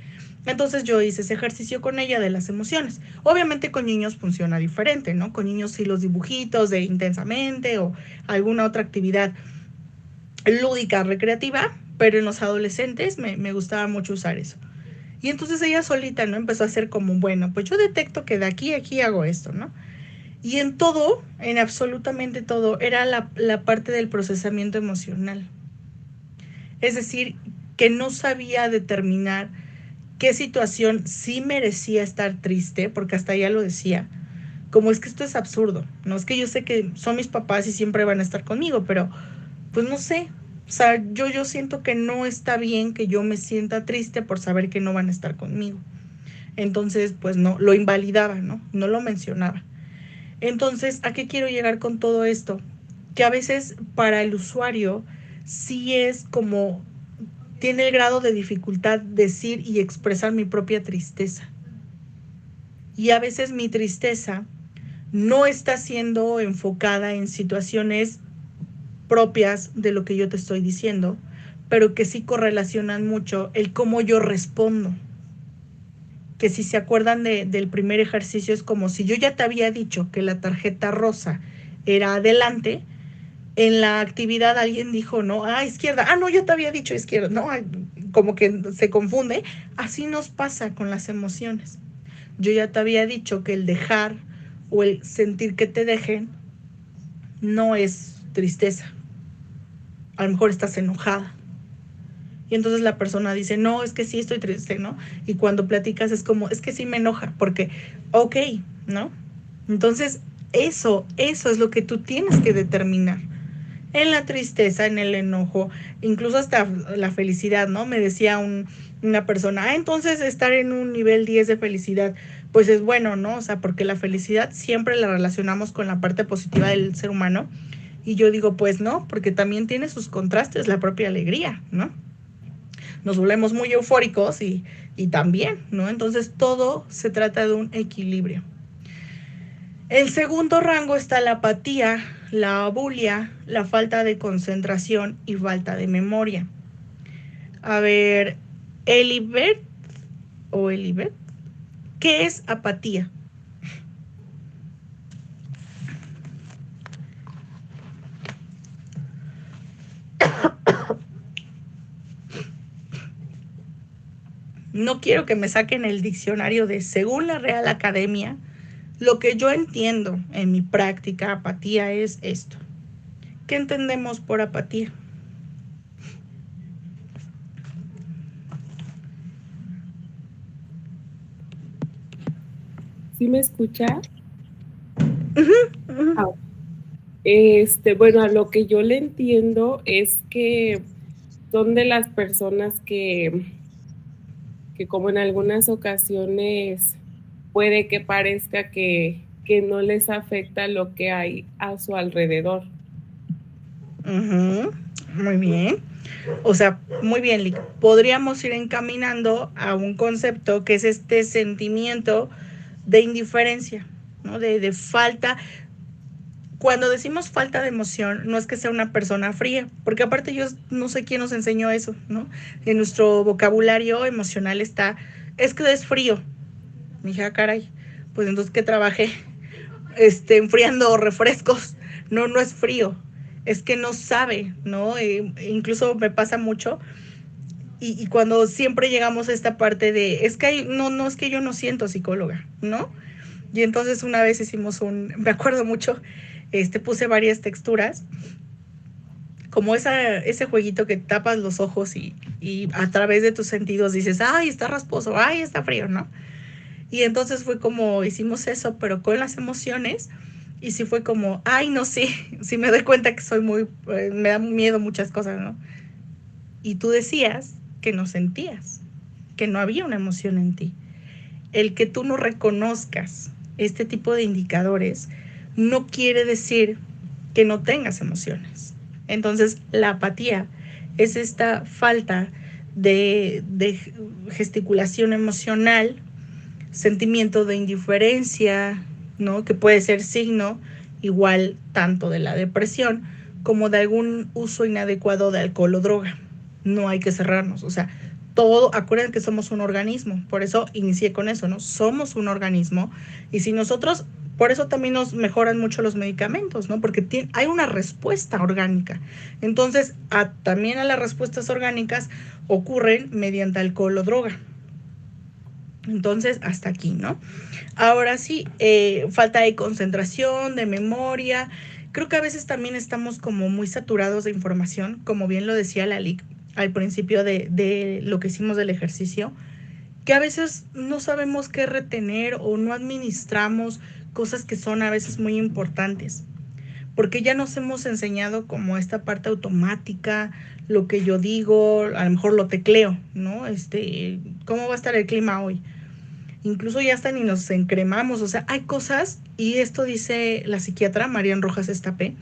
Entonces yo hice ese ejercicio con ella de las emociones. Obviamente con niños funciona diferente, ¿no? Con niños sí los dibujitos de intensamente o alguna otra actividad lúdica, recreativa, pero en los adolescentes me gustaba mucho usar eso. Y entonces ella solita, ¿no? Empezó a hacer como, bueno, pues yo detecto que de aquí a aquí hago esto, ¿no? Y en todo, en absolutamente todo, era la parte del procesamiento emocional. Es decir, que no sabía determinar qué situación sí merecía estar triste, porque hasta ella lo decía, como es que esto es absurdo, no es que yo sé que son mis papás y siempre van a estar conmigo, pero pues no sé, o sea, yo siento que no está bien que yo me sienta triste por saber que no van a estar conmigo. Entonces, pues no, lo invalidaba, ¿no? No lo mencionaba. Entonces, ¿a qué quiero llegar con todo esto? Que a veces para el usuario sí es como tiene el grado de dificultad decir y expresar mi propia tristeza. Y a veces mi tristeza no está siendo enfocada en situaciones propias de lo que yo te estoy diciendo, pero que sí correlacionan mucho el cómo yo respondo. Que si se acuerdan del primer ejercicio es como si yo ya te había dicho que la tarjeta rosa era adelante, en la actividad alguien dijo, no, izquierda, no, yo te había dicho izquierda, no, como que se confunde. Así nos pasa con las emociones. Yo ya te había dicho que el dejar o el sentir que te dejen no es tristeza. A lo mejor estás enojada. Y entonces la persona dice, no, es que sí estoy triste, ¿no? Y cuando platicas es como, es que sí me enoja, porque, ok, ¿no? Entonces, eso es lo que tú tienes que determinar. En la tristeza, en el enojo, incluso hasta la felicidad, ¿no? Me decía una persona, entonces estar en un nivel 10 de felicidad, pues es bueno, ¿no? O sea, porque la felicidad siempre la relacionamos con la parte positiva del ser humano. Y yo digo, pues no, porque también tiene sus contrastes la propia alegría, ¿no? Nos volvemos muy eufóricos y también, ¿no? Entonces todo se trata de un equilibrio. El segundo rango está la apatía, la abulia, la falta de concentración y falta de memoria. A ver, Elibert ¿qué es apatía? No quiero que me saquen el diccionario de según la Real Academia. Lo que yo entiendo en mi práctica, apatía es esto. ¿Qué entendemos por apatía? ¿Sí me escucha? Uh-huh. Ah, bueno, a lo que yo le entiendo es que son de las personas que como en algunas ocasiones puede que parezca que no les afecta lo que hay a su alrededor. Uh-huh. Muy bien. O sea, muy bien, Lick. Podríamos ir encaminando a un concepto que es este sentimiento de indiferencia, ¿no? De falta. Cuando decimos falta de emoción, no es que sea una persona fría, porque aparte yo no sé quién nos enseñó eso, ¿no? En nuestro vocabulario emocional está, es que es frío. Me dije, caray, pues entonces que trabajé enfriando refrescos. No, no es frío, es que no sabe, ¿no? Incluso me pasa mucho. Y cuando siempre llegamos a esta parte de, es que no, es que yo no siento, psicóloga, ¿no? Y entonces una vez hicimos me acuerdo mucho, puse varias texturas, como ese jueguito que tapas los ojos y a través de tus sentidos dices, ay, está rasposo, ay, está frío, ¿no? Y entonces fue como, hicimos eso, pero con las emociones, y sí fue como, ay, no, sí me doy cuenta que soy me da miedo muchas cosas, ¿no? Y tú decías que no sentías, que no había una emoción en ti. El que tú no reconozcas este tipo de indicadores no quiere decir que no tengas emociones. Entonces, la apatía es esta falta de gesticulación emocional, sentimiento de indiferencia, ¿no? Que puede ser signo igual tanto de la depresión como de algún uso inadecuado de alcohol o droga. No hay que cerrarnos, o sea, todo, acuérdense que somos un organismo, por eso inicié con eso, ¿no? Somos un organismo y si nosotros, por eso también nos mejoran mucho los medicamentos, ¿no? Porque hay una respuesta orgánica. Entonces, también a las respuestas orgánicas ocurren mediante alcohol o droga. Entonces, hasta aquí, ¿no? Ahora sí, falta de concentración, de memoria. Creo que a veces también estamos como muy saturados de información, como bien lo decía Lalic al principio de lo que hicimos del ejercicio, que a veces no sabemos qué retener o no administramos cosas que son a veces muy importantes, porque ya nos hemos enseñado como esta parte automática, lo que yo digo, a lo mejor lo tecleo, ¿no? ¿Cómo va a estar el clima hoy? Incluso ya hasta ni nos encremamos, o sea, hay cosas, y esto dice la psiquiatra Marian Rojas Estapé,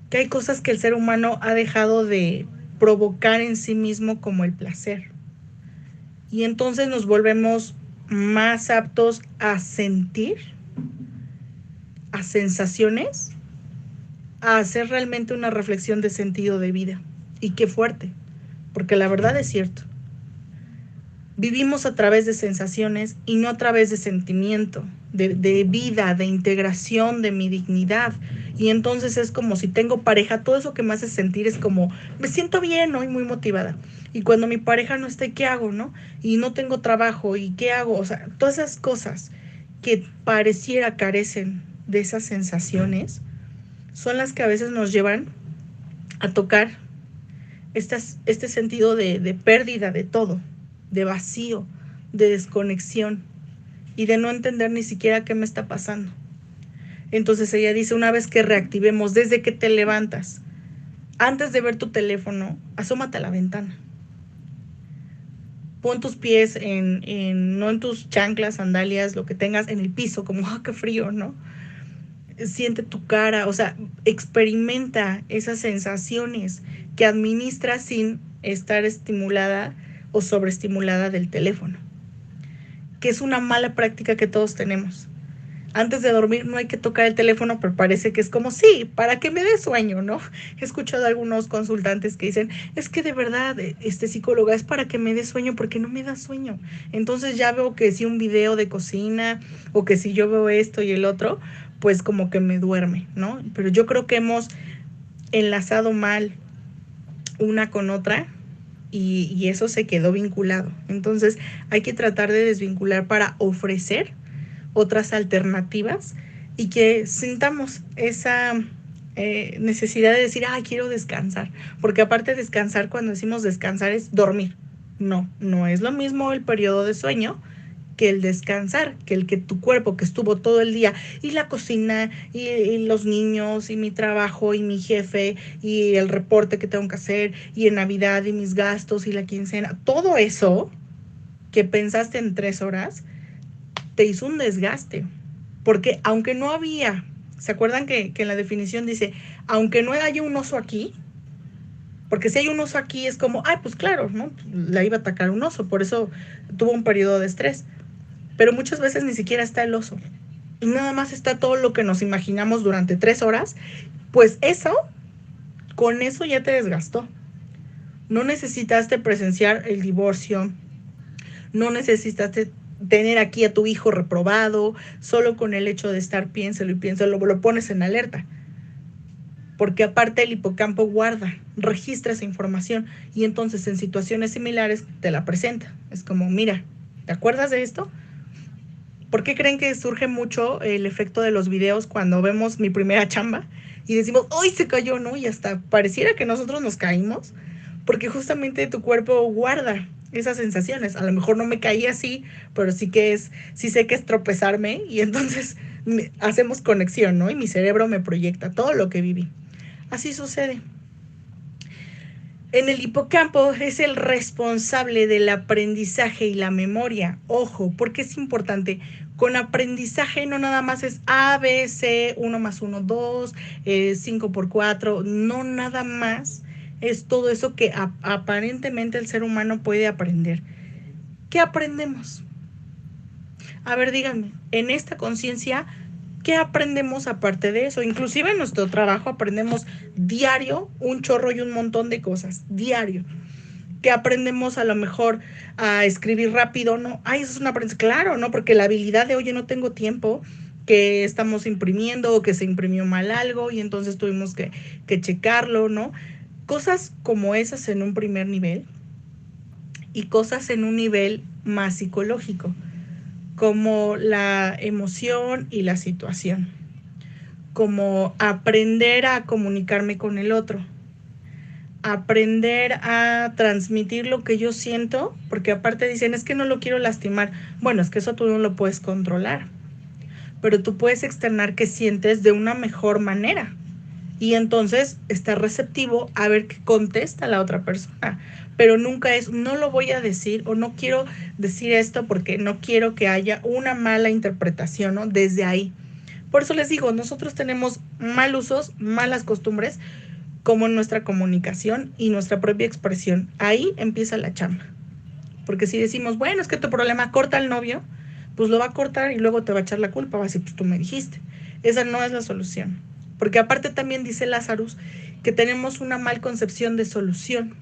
que hay cosas que el ser humano ha dejado de provocar en sí mismo como el placer. Y entonces nos volvemos más aptos a sentir, a sensaciones, a hacer realmente una reflexión de sentido de vida. Y qué fuerte, porque la verdad es cierto. Vivimos a través de sensaciones y no a través de sentimiento, de vida, de integración, de mi dignidad. Y entonces es como si tengo pareja, todo eso que me hace sentir es como, me siento bien hoy, muy motivada. Y cuando mi pareja no está, ¿qué hago, no? Y no tengo trabajo, ¿y qué hago? O sea, todas esas cosas que pareciera carecen de esas sensaciones son las que a veces nos llevan a tocar este sentido de pérdida de todo, de vacío, de desconexión y de no entender ni siquiera qué me está pasando. Entonces ella dice, una vez que reactivemos, desde que te levantas, antes de ver tu teléfono, asómate a la ventana. Pon tus pies no en tus chanclas, sandalias, lo que tengas, en el piso, como, qué frío, ¿no? Siente tu cara, o sea, experimenta esas sensaciones que administras sin estar estimulada o sobreestimulada del teléfono, que es una mala práctica que todos tenemos. Antes de dormir no hay que tocar el teléfono, pero parece que es como, sí, para que me dé sueño, ¿no? He escuchado a algunos consultantes que dicen, es que de verdad, psicóloga, es para que me dé sueño, porque no me da sueño. Entonces ya veo que si un video de cocina, o que si yo veo esto y el otro, pues como que me duerme, ¿no? Pero yo creo que hemos enlazado mal una con otra, y eso se quedó vinculado. Entonces hay que tratar de desvincular para ofrecer otras alternativas y que sintamos esa necesidad de decir, quiero descansar, porque aparte de descansar, cuando decimos descansar es dormir. No es lo mismo el periodo de sueño que el descansar, que el que tu cuerpo que estuvo todo el día, y la cocina, y los niños, y mi trabajo, y mi jefe, y el reporte que tengo que hacer, y en Navidad, y mis gastos, y la quincena, todo eso que pensaste en 3 horas, te hizo un desgaste, porque aunque no había, ¿se acuerdan que en la definición dice, aunque no haya un oso aquí? Porque si hay un oso aquí es como, pues claro, ¿no? La iba a atacar un oso, por eso tuvo un periodo de estrés. Pero muchas veces ni siquiera está el oso. Y nada más está todo lo que nos imaginamos durante 3 horas. Pues con eso ya te desgastó. No necesitaste presenciar el divorcio. No necesitaste tener aquí a tu hijo reprobado. Solo con el hecho de estar piénselo y piénselo, lo pones en alerta. Porque aparte el hipocampo guarda, registra esa información. Y entonces en situaciones similares te la presenta. Es como, mira, ¿te acuerdas de esto? ¿Por qué creen que surge mucho el efecto de los videos cuando vemos Mi Primera Chamba y decimos, ¡ay, se cayó!, ¿no? Y hasta pareciera que nosotros nos caímos, porque justamente tu cuerpo guarda esas sensaciones. A lo mejor no me caí así, pero sí sé que es tropezarme, y entonces hacemos conexión, ¿no? Y mi cerebro me proyecta todo lo que viví. Así sucede. En el hipocampo es el responsable del aprendizaje y la memoria. Ojo, porque es importante. Con aprendizaje no nada más es A, B, C, 1 más 1, 2, 5 por 4. No nada más es todo eso que aparentemente el ser humano puede aprender. ¿Qué aprendemos? A ver, díganme, en esta conciencia, ¿qué aprendemos aparte de eso? Inclusive en nuestro trabajo aprendemos diario un chorro y un montón de cosas, diario. que aprendemos a lo mejor a escribir rápido, ¿no? Ay, eso es una aprendizaje, claro, ¿no? Porque la habilidad de, oye, no tengo tiempo, que estamos imprimiendo o que se imprimió mal algo y entonces tuvimos que checarlo, ¿no? Cosas como esas en un primer nivel y cosas en un nivel más psicológico, como la emoción y la situación, como aprender a comunicarme con el otro, aprender a transmitir lo que yo siento, porque aparte dicen, es que no lo quiero lastimar. Bueno, es que eso tú no lo puedes controlar, pero tú puedes externar que sientes de una mejor manera y entonces estar receptivo a ver qué contesta la otra persona. Pero nunca es, no lo voy a decir o no quiero decir esto porque no quiero que haya una mala interpretación, ¿no? Desde ahí. Por eso les digo, nosotros tenemos mal usos, malas costumbres, como en nuestra comunicación y nuestra propia expresión. Ahí empieza la chamba. Porque si decimos, bueno, es que tu problema corta al novio, pues lo va a cortar y luego te va a echar la culpa, va a decir, pues tú me dijiste. Esa no es la solución. Porque aparte también dice Lazarus que tenemos una mal concepción de solución.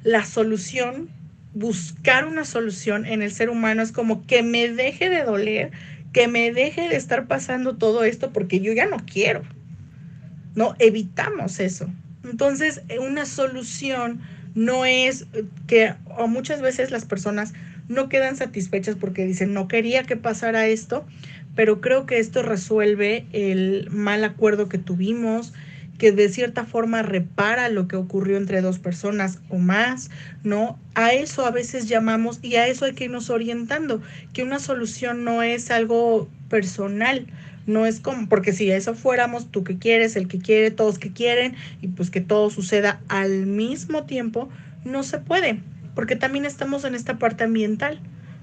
La solución, buscar una solución en el ser humano es como que me deje de doler, que me deje de estar pasando todo esto porque yo ya no quiero. No, evitamos eso. Entonces, una solución no es que, o muchas veces las personas no quedan satisfechas porque dicen, no quería que pasara esto, pero creo que esto resuelve el mal acuerdo que tuvimos, que de cierta forma repara lo que ocurrió entre dos personas o más, ¿no? A eso a veces llamamos y a eso hay que irnos orientando, que una solución no es algo personal, no es como, porque si eso fuéramos, tú que quieres, el que quiere, todos que quieren, y pues que todo suceda al mismo tiempo, no se puede, porque también estamos en esta parte ambiental,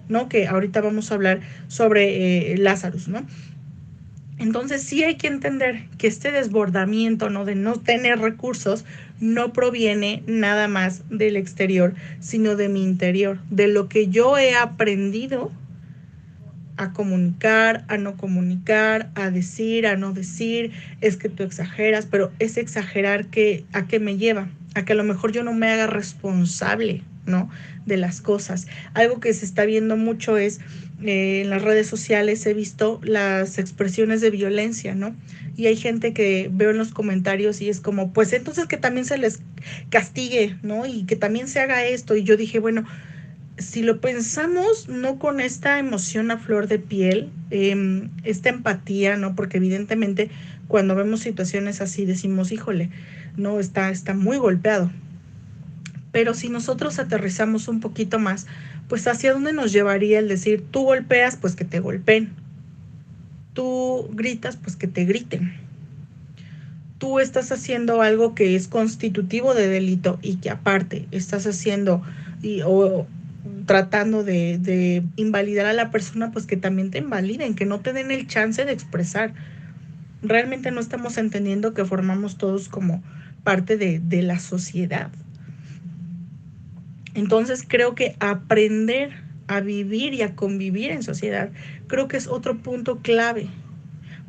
¿no? Que ahorita vamos a hablar sobre Lazarus, ¿no? Entonces sí hay que entender que este desbordamiento, ¿no? De no tener recursos no proviene nada más del exterior, sino de mi interior, de lo que yo he aprendido a comunicar, a no comunicar, a decir, a no decir, es que tú exageras, pero ese exagerar ¿a qué me lleva? A que a lo mejor yo no me haga responsable, ¿no? De las cosas. Algo que se está viendo mucho es en las redes sociales he visto las expresiones de violencia, ¿no? Y hay gente que veo en los comentarios y es como, pues entonces que también se les castigue, ¿no? Y que también se haga esto. Y yo dije, bueno, si lo pensamos no con esta emoción a flor de piel, esta empatía, ¿no? Porque evidentemente cuando vemos situaciones así decimos, híjole, no, está muy golpeado. Pero si nosotros aterrizamos un poquito más, pues hacia dónde nos llevaría el decir, tú golpeas, pues que te golpeen. Tú gritas, pues que te griten. Tú estás haciendo algo que es constitutivo de delito y que aparte estás haciendo o tratando de invalidar a la persona, pues que también te invaliden, que no te den el chance de expresar. Realmente no estamos entendiendo que formamos todos como parte de la sociedad. Entonces creo que aprender a vivir y a convivir en sociedad, creo que es otro punto clave,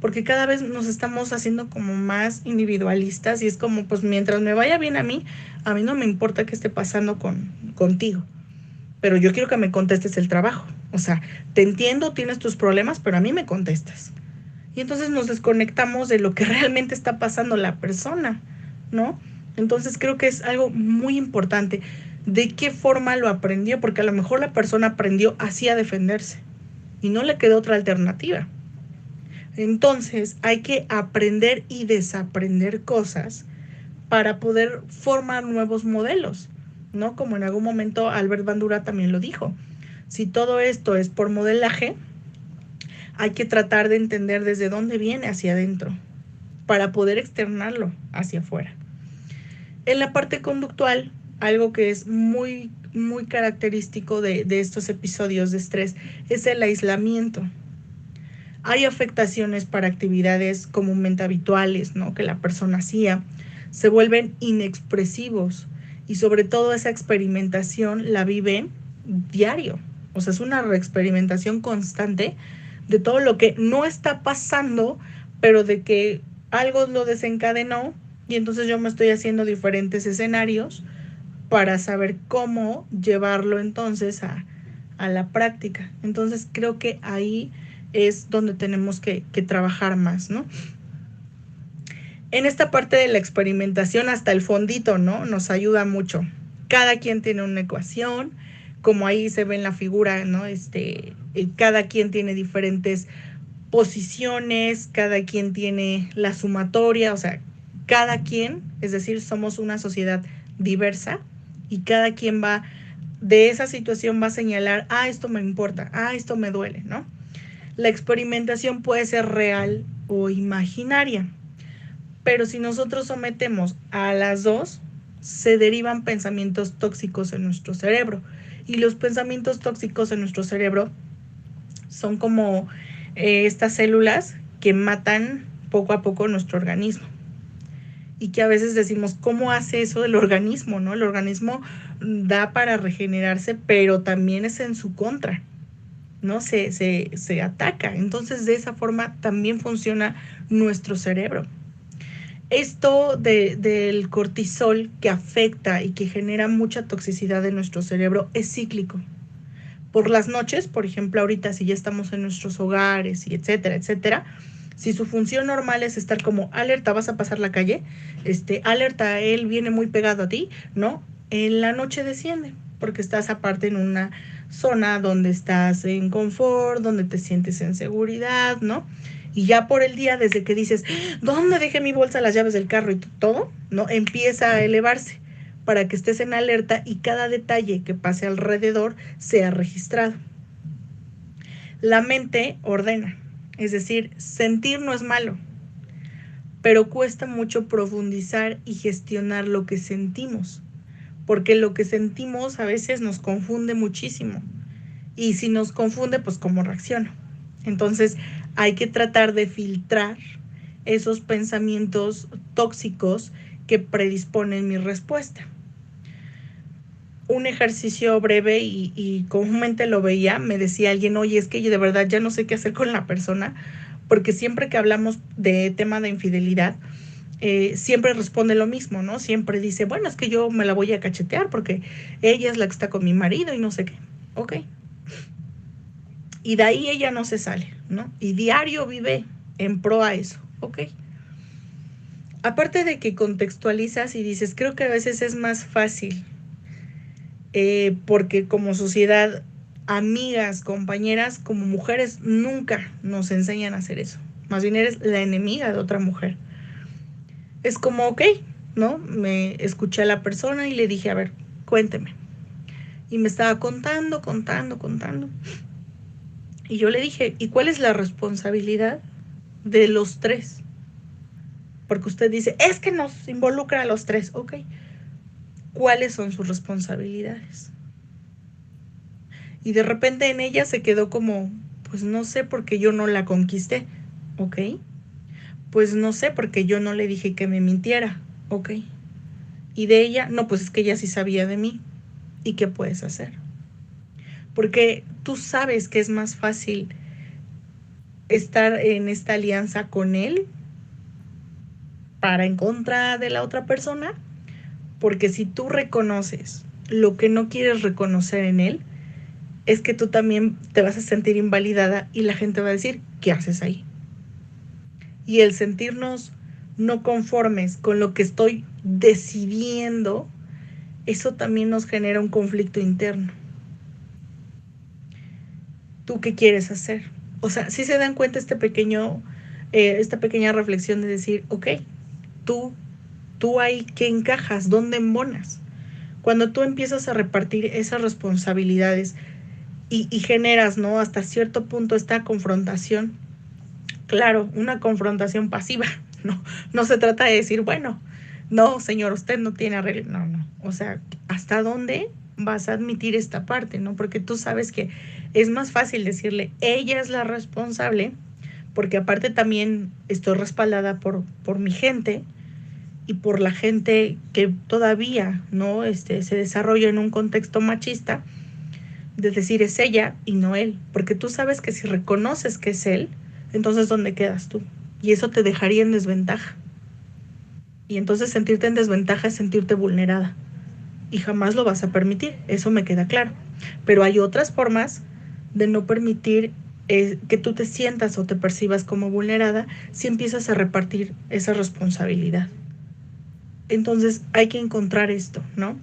porque cada vez nos estamos haciendo como más individualistas y es como, pues mientras me vaya bien a mí no me importa qué esté pasando contigo, pero yo quiero que me contestes el trabajo. O sea, te entiendo, tienes tus problemas, pero a mí me contestas. Y entonces nos desconectamos de lo que realmente está pasando la persona, ¿no? Entonces creo que es algo muy importante. ¿De qué forma lo aprendió? Porque a lo mejor la persona aprendió así a defenderse y no le quedó otra alternativa. Entonces hay que aprender y desaprender cosas para poder formar nuevos modelos, ¿no? Como en algún momento Albert Bandura también lo dijo. Si todo esto es por modelaje, hay que tratar de entender desde dónde viene hacia adentro para poder externarlo hacia afuera. En la parte conductual, algo que es muy, muy característico de estos episodios de estrés es el aislamiento. Hay afectaciones para actividades comúnmente habituales, ¿no? Que la persona hacía, se vuelven inexpresivos y sobre todo esa experimentación la viven diario. O sea, es una reexperimentación constante de todo lo que no está pasando, pero de que algo lo desencadenó y entonces yo me estoy haciendo diferentes escenarios para saber cómo llevarlo entonces a la práctica. Entonces creo que ahí es donde tenemos que trabajar más, ¿no? En esta parte de la experimentación hasta el fondito, ¿no? Nos ayuda mucho. Cada quien tiene una ecuación, como ahí se ve en la figura, ¿no? Cada quien tiene diferentes posiciones, cada quien tiene la sumatoria, o sea, cada quien, es decir, somos una sociedad diversa y cada quien va de esa situación va a señalar, esto me importa, esto me duele, ¿no? La experimentación puede ser real o imaginaria, pero si nosotros sometemos a las dos, se derivan pensamientos tóxicos en nuestro cerebro. Y los pensamientos tóxicos en nuestro cerebro son como estas células que matan poco a poco nuestro organismo. Y que a veces decimos, ¿cómo hace eso el organismo? ¿No? El organismo da para regenerarse, pero también es en su contra, ¿no? Se ataca. Entonces, de esa forma también funciona nuestro cerebro. Esto del cortisol que afecta y que genera mucha toxicidad en nuestro cerebro es cíclico. Por las noches, por ejemplo, ahorita si ya estamos en nuestros hogares y etcétera, etcétera, si su función normal es estar como alerta, vas a pasar la calle, alerta, él viene muy pegado a ti, ¿no? En la noche desciende, porque estás aparte en una zona donde estás en confort, donde te sientes en seguridad, ¿no? Y ya por el día, desde que dices, ¿dónde dejé mi bolsa, las llaves del carro y todo? ¿No? Empieza a elevarse para que estés en alerta y cada detalle que pase alrededor sea registrado. La mente ordena, es decir, sentir no es malo, pero cuesta mucho profundizar y gestionar lo que sentimos, porque lo que sentimos a veces nos confunde muchísimo. Y si nos confunde, pues ¿cómo reacciono? Entonces hay que tratar de filtrar esos pensamientos tóxicos que predisponen mi respuesta. Un ejercicio breve y comúnmente lo veía, me decía alguien, oye, es que yo de verdad ya no sé qué hacer con la persona, porque siempre que hablamos de tema de infidelidad, siempre responde lo mismo, ¿no? Siempre dice, bueno, es que yo me la voy a cachetear porque ella es la que está con mi marido y no sé qué. Ok. Y de ahí ella no se sale, ¿no? Y diario vive en pro a eso, ok. Aparte de que contextualizas y dices, creo que a veces es más fácil, porque como sociedad, amigas, compañeras, como mujeres, nunca nos enseñan a hacer eso. Más bien eres la enemiga de otra mujer. Es como, ok, ¿no? Me escuché a la persona y le dije, a ver, cuénteme. Y me estaba contando. Y yo le dije, ¿y cuál es la responsabilidad de los tres? Porque usted dice, es que nos involucra a los tres. Ok. ¿Cuáles son sus responsabilidades? Y de repente en ella se quedó como, pues no sé porque yo no la conquisté. Ok. Pues no sé porque yo no le dije que me mintiera. Ok. Y de ella, no, pues es que ella sí sabía de mí. ¿Y qué puedes hacer? Porque tú sabes que es más fácil estar en esta alianza con él para en contra de la otra persona, porque si tú reconoces lo que no quieres reconocer en él, es que tú también te vas a sentir invalidada y la gente va a decir, ¿qué haces ahí? Y el sentirnos no conformes con lo que estoy decidiendo, eso también nos genera un conflicto interno. ¿Tú qué quieres hacer? O sea, si se dan cuenta esta pequeña reflexión de decir, ok, tú ahí qué encajas, dónde embonas. Cuando tú empiezas a repartir esas responsabilidades y generas, ¿no? Hasta cierto punto esta confrontación, claro, una confrontación pasiva, no se trata de decir, bueno, no, señor, usted no tiene arreglo, no. O sea, ¿hasta dónde vas a admitir esta parte, no? Porque tú sabes que es más fácil decirle, ella es la responsable, porque aparte también estoy respaldada por mi gente y por la gente que todavía no se desarrolla en un contexto machista, de decir es ella y no él, porque tú sabes que si reconoces que es él, entonces ¿dónde quedas tú? Y eso te dejaría en desventaja. Y entonces sentirte en desventaja es sentirte vulnerada. y jamás lo vas a permitir, eso me queda claro. Pero hay otras formas de no permitir que tú te sientas o te percibas como vulnerada si empiezas a repartir esa responsabilidad. Entonces hay que encontrar esto, ¿no?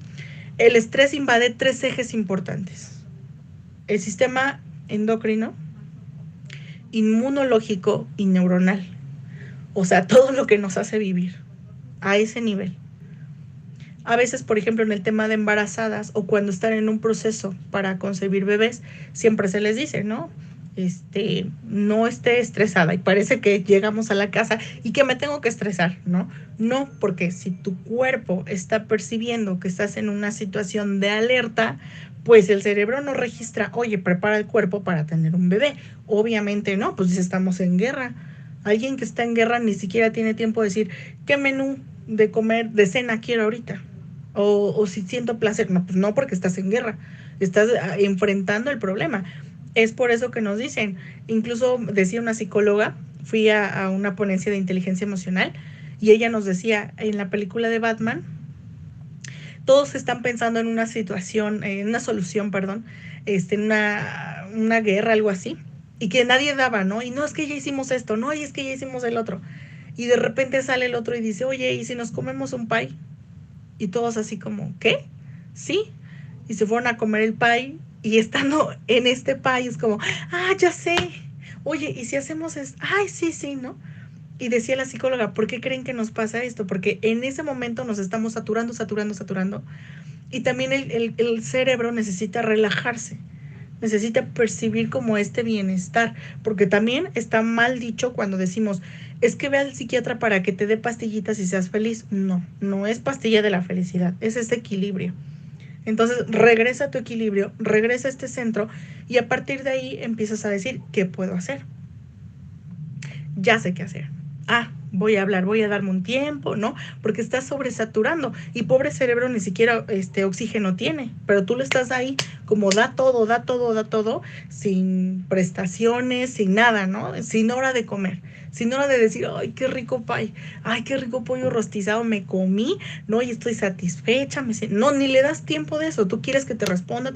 El estrés invade 3 ejes importantes: el sistema endocrino, inmunológico y neuronal. O sea, todo lo que nos hace vivir a ese nivel. A veces, por ejemplo, en el tema de embarazadas o cuando están en un proceso para concebir bebés, siempre se les dice, ¿no? No esté estresada, y parece que llegamos a la casa y que me tengo que estresar, ¿no? No, porque si tu cuerpo está percibiendo que estás en una situación de alerta, pues el cerebro no registra, oye, prepara el cuerpo para tener un bebé. Obviamente no, pues estamos en guerra. Alguien que está en guerra ni siquiera tiene tiempo de decir, ¿qué menú de comer, de cena quiero ahorita? O si siento placer. No, pues no, porque estás en guerra, estás enfrentando el problema. Es por eso que nos dicen, incluso decía una psicóloga, fui a una ponencia de inteligencia emocional y ella nos decía, en la película de Batman, todos están pensando en una situación, en una solución, perdón, en una guerra, algo así, y que nadie daba, ¿no? Y no, es que ya hicimos esto, no, y es que ya hicimos el otro. Y de repente sale el otro y dice, oye, ¿y si nos comemos un pie? Y todos así como, ¿qué? Sí. Y se fueron a comer el pie y estando en este pie es como, ya sé. Oye, ¿y si hacemos esto? Ay, sí, sí, ¿no? Y decía la psicóloga, ¿por qué creen que nos pasa esto? Porque en ese momento nos estamos saturando. Y también el cerebro necesita relajarse, necesita percibir como este bienestar, porque también está mal dicho cuando decimos, es que ve al psiquiatra para que te dé pastillitas y seas feliz. No, no es pastilla de la felicidad, es ese equilibrio. Entonces regresa a tu equilibrio, regresa a este centro y a partir de ahí empiezas a decir, ¿qué puedo hacer? Ya sé qué hacer. Voy a hablar, voy a darme un tiempo, ¿no? Porque estás sobresaturando y pobre cerebro ni siquiera oxígeno tiene, pero tú le estás ahí como da todo, sin prestaciones, sin nada, ¿no? Sin hora de comer, sin hora de decir, ay, qué rico pay, ay, qué rico pollo rostizado me comí, ¿no? Y estoy satisfecha, no, ni le das tiempo de eso, tú quieres que te responda,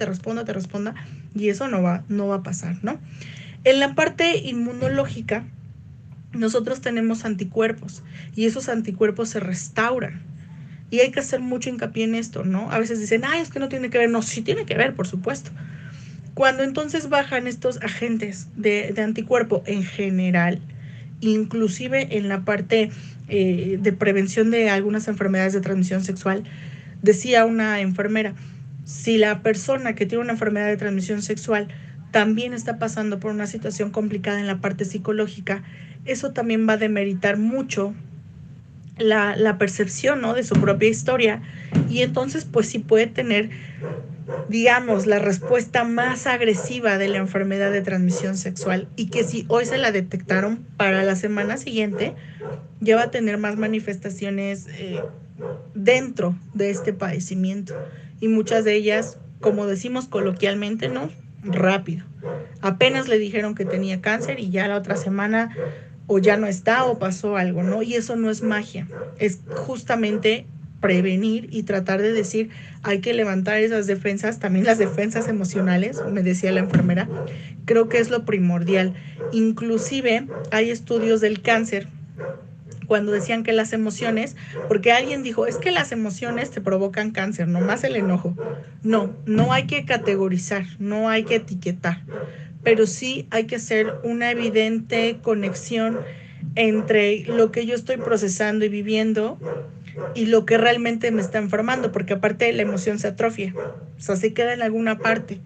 y eso no va a pasar, ¿no? En la parte inmunológica, nosotros tenemos anticuerpos y esos anticuerpos se restauran. Y hay que hacer mucho hincapié en esto, ¿no? A veces dicen, es que no tiene que ver. No, sí tiene que ver, por supuesto. Cuando entonces bajan estos agentes de anticuerpo en general, inclusive en la parte de prevención de algunas enfermedades de transmisión sexual, decía una enfermera, si la persona que tiene una enfermedad de transmisión sexual también está pasando por una situación complicada en la parte psicológica, eso también va a demeritar mucho la percepción, ¿no?, de su propia historia, y entonces pues sí puede tener, digamos, la respuesta más agresiva de la enfermedad de transmisión sexual, y que si hoy se la detectaron, para la semana siguiente ya va a tener más manifestaciones dentro de este padecimiento, y muchas de ellas, como decimos coloquialmente, ¿no?, rápido. Apenas le dijeron que tenía cáncer y ya la otra semana o ya no está o pasó algo, ¿no? Y eso no es magia, es justamente prevenir y tratar de decir, hay que levantar esas defensas, también las defensas emocionales, me decía la enfermera, creo que es lo primordial. Inclusive hay estudios del cáncer cuando decían que las emociones, porque alguien dijo, es que las emociones te provocan cáncer, nomás el enojo. No, no hay que categorizar, no hay que etiquetar, pero sí hay que hacer una evidente conexión entre lo que yo estoy procesando y viviendo y lo que realmente me está enfermando, porque aparte la emoción se atrofia, o sea, se queda en alguna parte.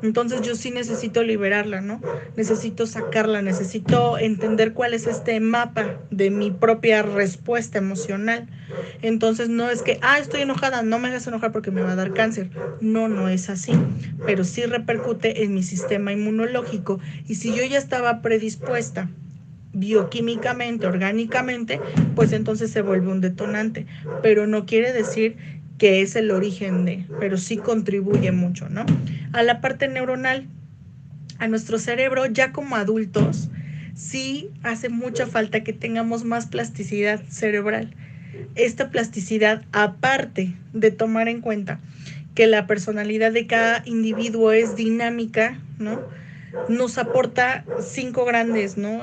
Entonces yo sí necesito liberarla, ¿no? Necesito sacarla, necesito entender cuál es este mapa de mi propia respuesta emocional. Entonces no es que, estoy enojada, no me hagas enojar porque me va a dar cáncer. No, no es así, pero sí repercute en mi sistema inmunológico. Y si yo ya estaba predispuesta bioquímicamente, orgánicamente, pues entonces se vuelve un detonante, pero no quiere decir que es el origen de, pero sí contribuye mucho, ¿no? A la parte neuronal, a nuestro cerebro, ya como adultos, sí hace mucha falta que tengamos más plasticidad cerebral. esta plasticidad, aparte de tomar en cuenta que la personalidad de cada individuo es dinámica, ¿no? Nos aporta 5 grandes, ¿no?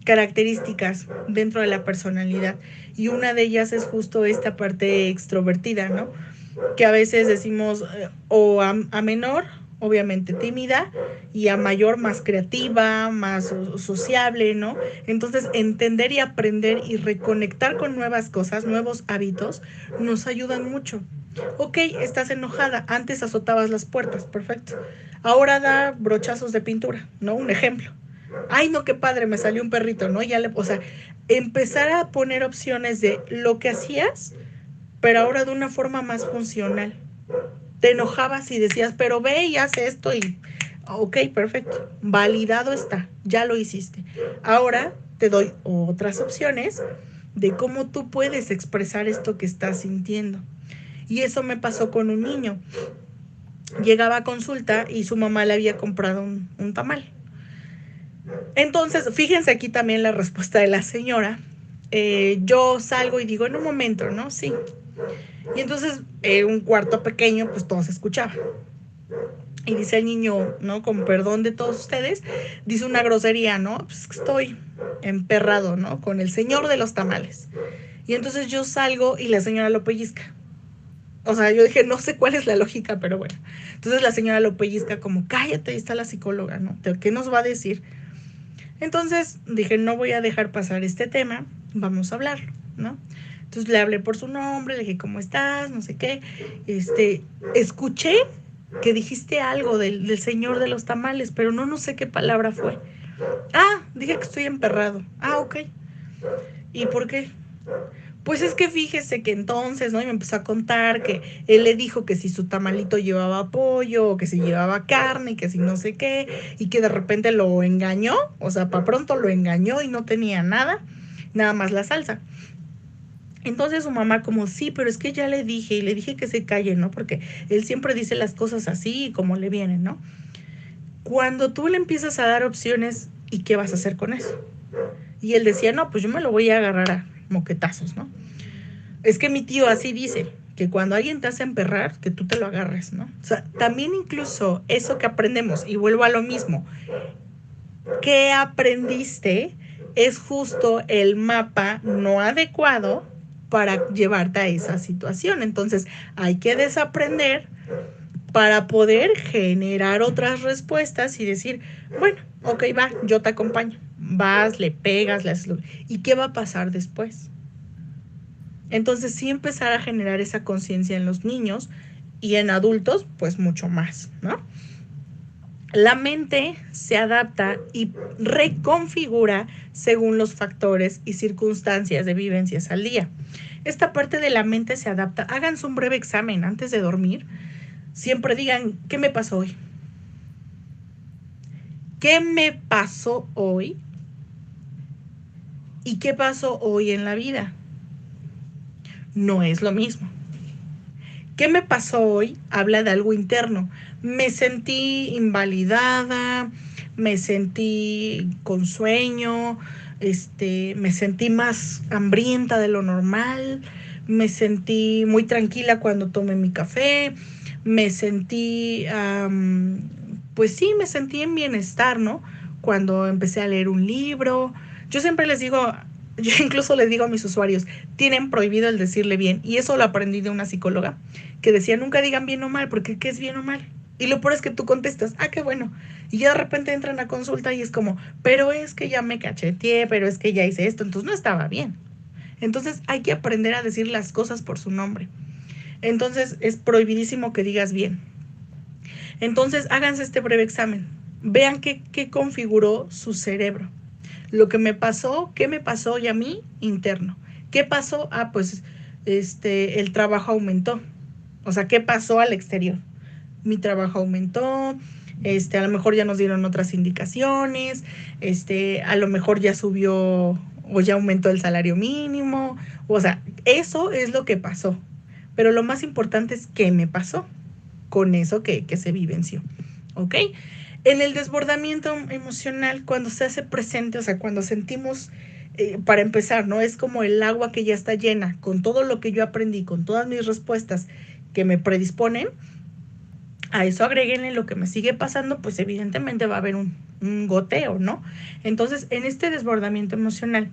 Características dentro de la personalidad. Y una de ellas es justo esta parte extrovertida, ¿no? Que a veces decimos, o a menor, obviamente tímida, y a mayor más creativa, más sociable, ¿no? Entonces, entender y aprender y reconectar con nuevas cosas, nuevos hábitos, nos ayudan mucho. Ok, estás enojada, antes azotabas las puertas, perfecto. Ahora da brochazos de pintura, ¿no? Un ejemplo. Ay, no, qué padre, me salió un perrito, ¿no? O sea, empezar a poner opciones de lo que hacías, pero ahora de una forma más funcional. Te enojabas y decías, pero ve y haz esto y, ok, perfecto, validado está, ya lo hiciste. Ahora te doy otras opciones de cómo tú puedes expresar esto que estás sintiendo. Y eso me pasó con un niño. Llegaba a consulta y su mamá le había comprado un tamal. Entonces, fíjense aquí también la respuesta de la señora. Yo salgo y digo, en un momento, ¿no? Sí. Y entonces, un cuarto pequeño, pues todo se escuchaba. Y dice el niño, ¿no? Con perdón de todos ustedes, dice una grosería, ¿no? Pues estoy emperrado, ¿no? Con el señor de los tamales. Y entonces yo salgo y la señora lo pellizca. O sea, yo dije, no sé cuál es la lógica, pero bueno. Entonces la señora lo pellizca como, cállate, ahí está la psicóloga, ¿no? ¿Qué nos va a decir? Entonces dije, no voy a dejar pasar este tema, vamos a hablar, ¿no? Entonces le hablé por su nombre, le dije, ¿cómo estás? No sé qué. Escuché que dijiste algo del señor de los tamales, pero no sé qué palabra fue. Ah, dije que estoy emperrado. Ah, ok. ¿Y por qué? Pues es que fíjese que entonces, ¿no? Y me empezó a contar que él le dijo que si su tamalito llevaba pollo, o que si llevaba carne, y que si no sé qué, y que de repente lo engañó, o sea, para pronto lo engañó y no tenía nada, nada más la salsa. Entonces su mamá como, sí, pero es que ya le dije, y le dije que se calle, ¿no? Porque él siempre dice las cosas así, como le vienen, ¿no? Cuando tú le empiezas a dar opciones, ¿y qué vas a hacer con eso? Y él decía, no, pues yo me lo voy a agarrar a moquetazos, ¿no? Es que mi tío así dice, que cuando alguien te hace emperrar, que tú te lo agarres, ¿no? O sea, también incluso eso que aprendemos, y vuelvo a lo mismo, ¿qué aprendiste? Es justo el mapa no adecuado para llevarte a esa situación. Entonces, hay que desaprender para poder generar otras respuestas y decir, bueno, ok, va, yo te acompaño. Vas, le pegas, le haces... ¿Y qué va a pasar después? Entonces, sí empezar a generar esa conciencia en los niños y en adultos, pues mucho más, ¿no? La mente se adapta y reconfigura según los factores y circunstancias de vivencias al día. Esta parte de la mente se adapta. Háganse un breve examen antes de dormir. Siempre digan, ¿qué me pasó hoy? ¿Qué me pasó hoy? ¿Y qué pasó hoy en la vida? No es lo mismo. ¿Qué me pasó hoy? Habla de algo interno. Me sentí invalidada, me sentí con sueño, me sentí más hambrienta de lo normal, me sentí muy tranquila cuando tomé mi café, me sentí, pues sí, me sentí en bienestar, ¿no? Cuando empecé a leer un libro. Yo siempre les digo, yo incluso les digo a mis usuarios, tienen prohibido el decirle bien, y eso lo aprendí de una psicóloga que decía, nunca digan bien o mal, porque ¿qué es bien o mal? Y lo peor es que tú contestas, ah, qué bueno. Y ya de repente entran a consulta y es como, pero es que ya me cacheteé, pero es que ya hice esto, entonces no estaba bien. Entonces hay que aprender a decir las cosas por su nombre. Entonces es prohibidísimo que digas bien. Entonces háganse este breve examen. Vean qué configuró su cerebro. Lo que me pasó, ¿qué me pasó y a mí? Interno. ¿Qué pasó? Ah, pues el trabajo aumentó. O sea, ¿qué pasó al exterior? Mi trabajo aumentó, a lo mejor ya nos dieron otras indicaciones, a lo mejor ya subió o ya aumentó el salario mínimo. O sea, eso es lo que pasó. Pero lo más importante es qué me pasó con eso que se vivenció. ¿Ok? En el desbordamiento emocional, cuando se hace presente, o sea, cuando sentimos para empezar, ¿no? Es como el agua que ya está llena, con todo lo que yo aprendí, con todas mis respuestas que me predisponen, a eso agréguenle lo que me sigue pasando, pues evidentemente va a haber un goteo, ¿no? Entonces, en este desbordamiento emocional,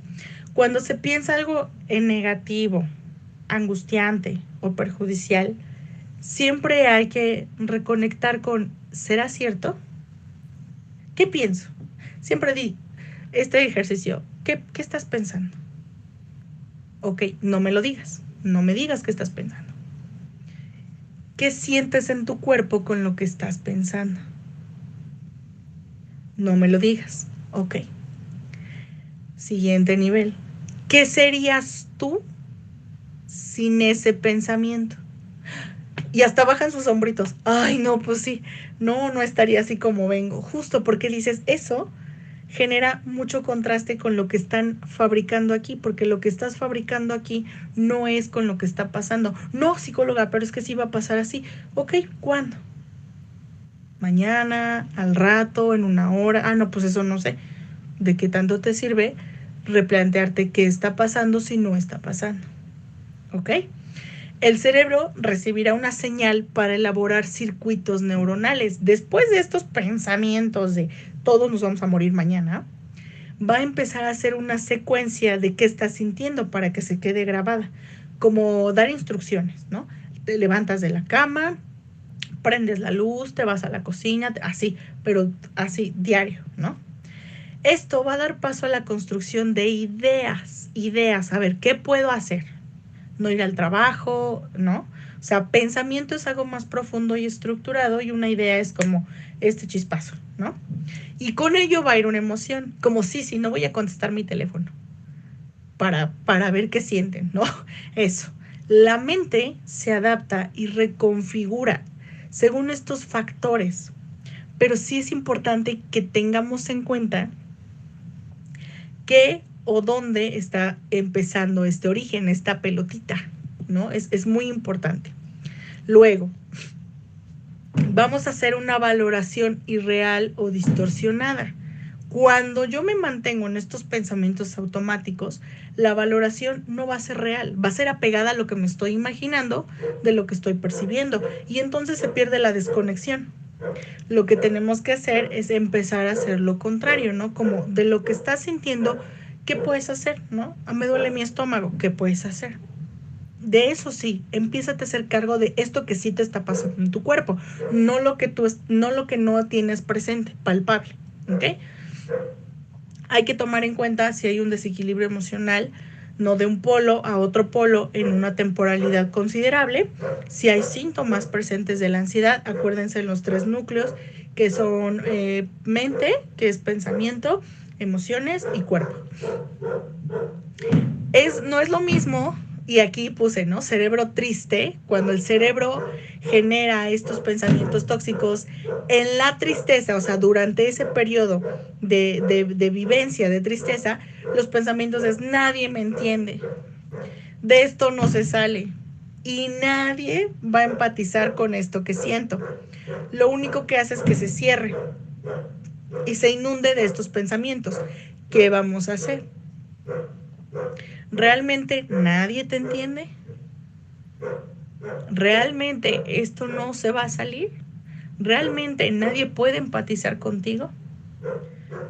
cuando se piensa algo en negativo, angustiante o perjudicial, siempre hay que reconectar con, ¿será cierto? ¿Qué pienso? Siempre di este ejercicio, ¿qué estás pensando? Ok, no me lo digas, no me digas qué estás pensando. ¿Qué sientes en tu cuerpo con lo que estás pensando? No me lo digas. Ok. Siguiente nivel. ¿Qué serías tú sin ese pensamiento? Y hasta bajan sus hombritos. Ay, no, pues sí. No estaría así como vengo. Justo porque dices, eso genera mucho contraste con lo que están fabricando aquí, porque lo que estás fabricando aquí no es con lo que está pasando. No, psicóloga, pero es que sí va a pasar así. Ok, ¿cuándo? Mañana, al rato, en una hora. Ah, no, pues eso no sé. ¿De qué tanto te sirve replantearte qué está pasando si no está pasando? ¿Ok? El cerebro recibirá una señal para elaborar circuitos neuronales. Después de estos pensamientos de todos nos vamos a morir mañana, va a empezar a hacer una secuencia de qué estás sintiendo para que se quede grabada, como dar instrucciones, ¿no? Te levantas de la cama, prendes la luz, te vas a la cocina, así, pero así, diario, ¿no? Esto va a dar paso a la construcción de ideas, a ver, ¿qué puedo hacer? No ir al trabajo, ¿no? O sea, pensamiento es algo más profundo y estructurado y una idea es como este chispazo, ¿no? Y con ello va a ir una emoción, como sí, no voy a contestar mi teléfono para ver qué sienten, ¿no? Eso. La mente se adapta y reconfigura según estos factores, pero sí es importante que tengamos en cuenta qué o dónde está empezando este origen, esta pelotita, ¿no? Es muy importante. Luego, vamos a hacer una valoración irreal o distorsionada. Cuando yo me mantengo en estos pensamientos automáticos, la valoración no va a ser real, va a ser apegada a lo que me estoy imaginando de lo que estoy percibiendo y entonces se pierde la desconexión. Lo que tenemos que hacer es empezar a hacer lo contrario, ¿no? Como de lo que estás sintiendo, ¿qué puedes hacer, no? Me duele mi estómago, ¿qué puedes hacer? De eso sí, empiézate a hacer cargo de esto que sí te está pasando en tu cuerpo, no lo que no tienes presente, palpable, ¿ok? Hay que tomar en cuenta si hay un desequilibrio emocional, no de un polo a otro polo en una temporalidad considerable. Si hay síntomas presentes de la ansiedad, acuérdense los 3 núcleos que son mente, que es pensamiento, emociones y cuerpo. No es lo mismo, y aquí puse, ¿no? Cerebro triste, cuando el cerebro genera estos pensamientos tóxicos en la tristeza, o sea, durante ese periodo de vivencia, de tristeza, los pensamientos es nadie me entiende, de esto no se sale y nadie va a empatizar con esto que siento. Lo único que hace es que se cierre y se inunde de estos pensamientos. ¿Qué vamos a hacer? ¿Realmente nadie te entiende? ¿Realmente esto no se va a salir? ¿Realmente nadie puede empatizar contigo?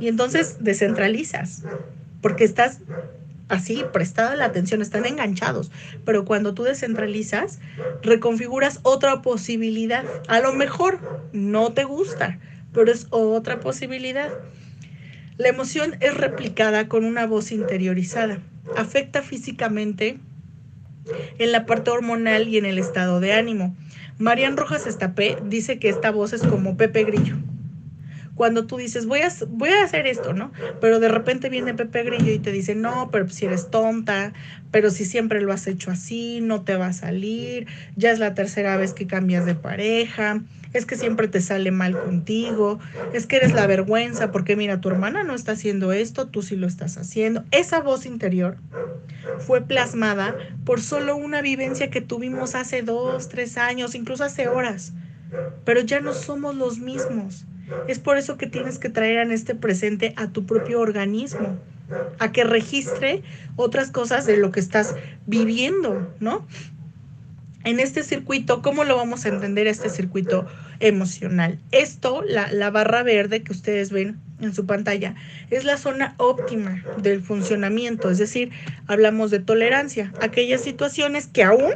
Y entonces descentralizas, porque estás así, prestada la atención, están enganchados. Pero cuando tú descentralizas, reconfiguras otra posibilidad. A lo mejor no te gusta, pero es otra posibilidad. La emoción es replicada con una voz interiorizada. Afecta físicamente en la parte hormonal y en el estado de ánimo. Marian Rojas Estapé dice que esta voz es como Pepe Grillo. Cuando tú dices, voy a hacer esto, ¿no? Pero de repente viene Pepe Grillo y te dice, no, pero si eres tonta, pero si siempre lo has hecho así, no te va a salir, ya es la tercera vez que cambias de pareja, es que siempre te sale mal contigo, es que eres la vergüenza, porque mira, tu hermana no está haciendo esto, tú sí lo estás haciendo. Esa voz interior fue plasmada por solo una vivencia que tuvimos hace 2, 3 años, incluso hace horas, pero ya no somos los mismos. Es por eso que tienes que traer en este presente a tu propio organismo. a que registre otras cosas de lo que estás viviendo, ¿no? En este circuito, ¿cómo lo vamos a entender este circuito emocional? Esto, la barra verde que ustedes ven en su pantalla, es la zona óptima del funcionamiento, es decir, hablamos de tolerancia, aquellas situaciones que aún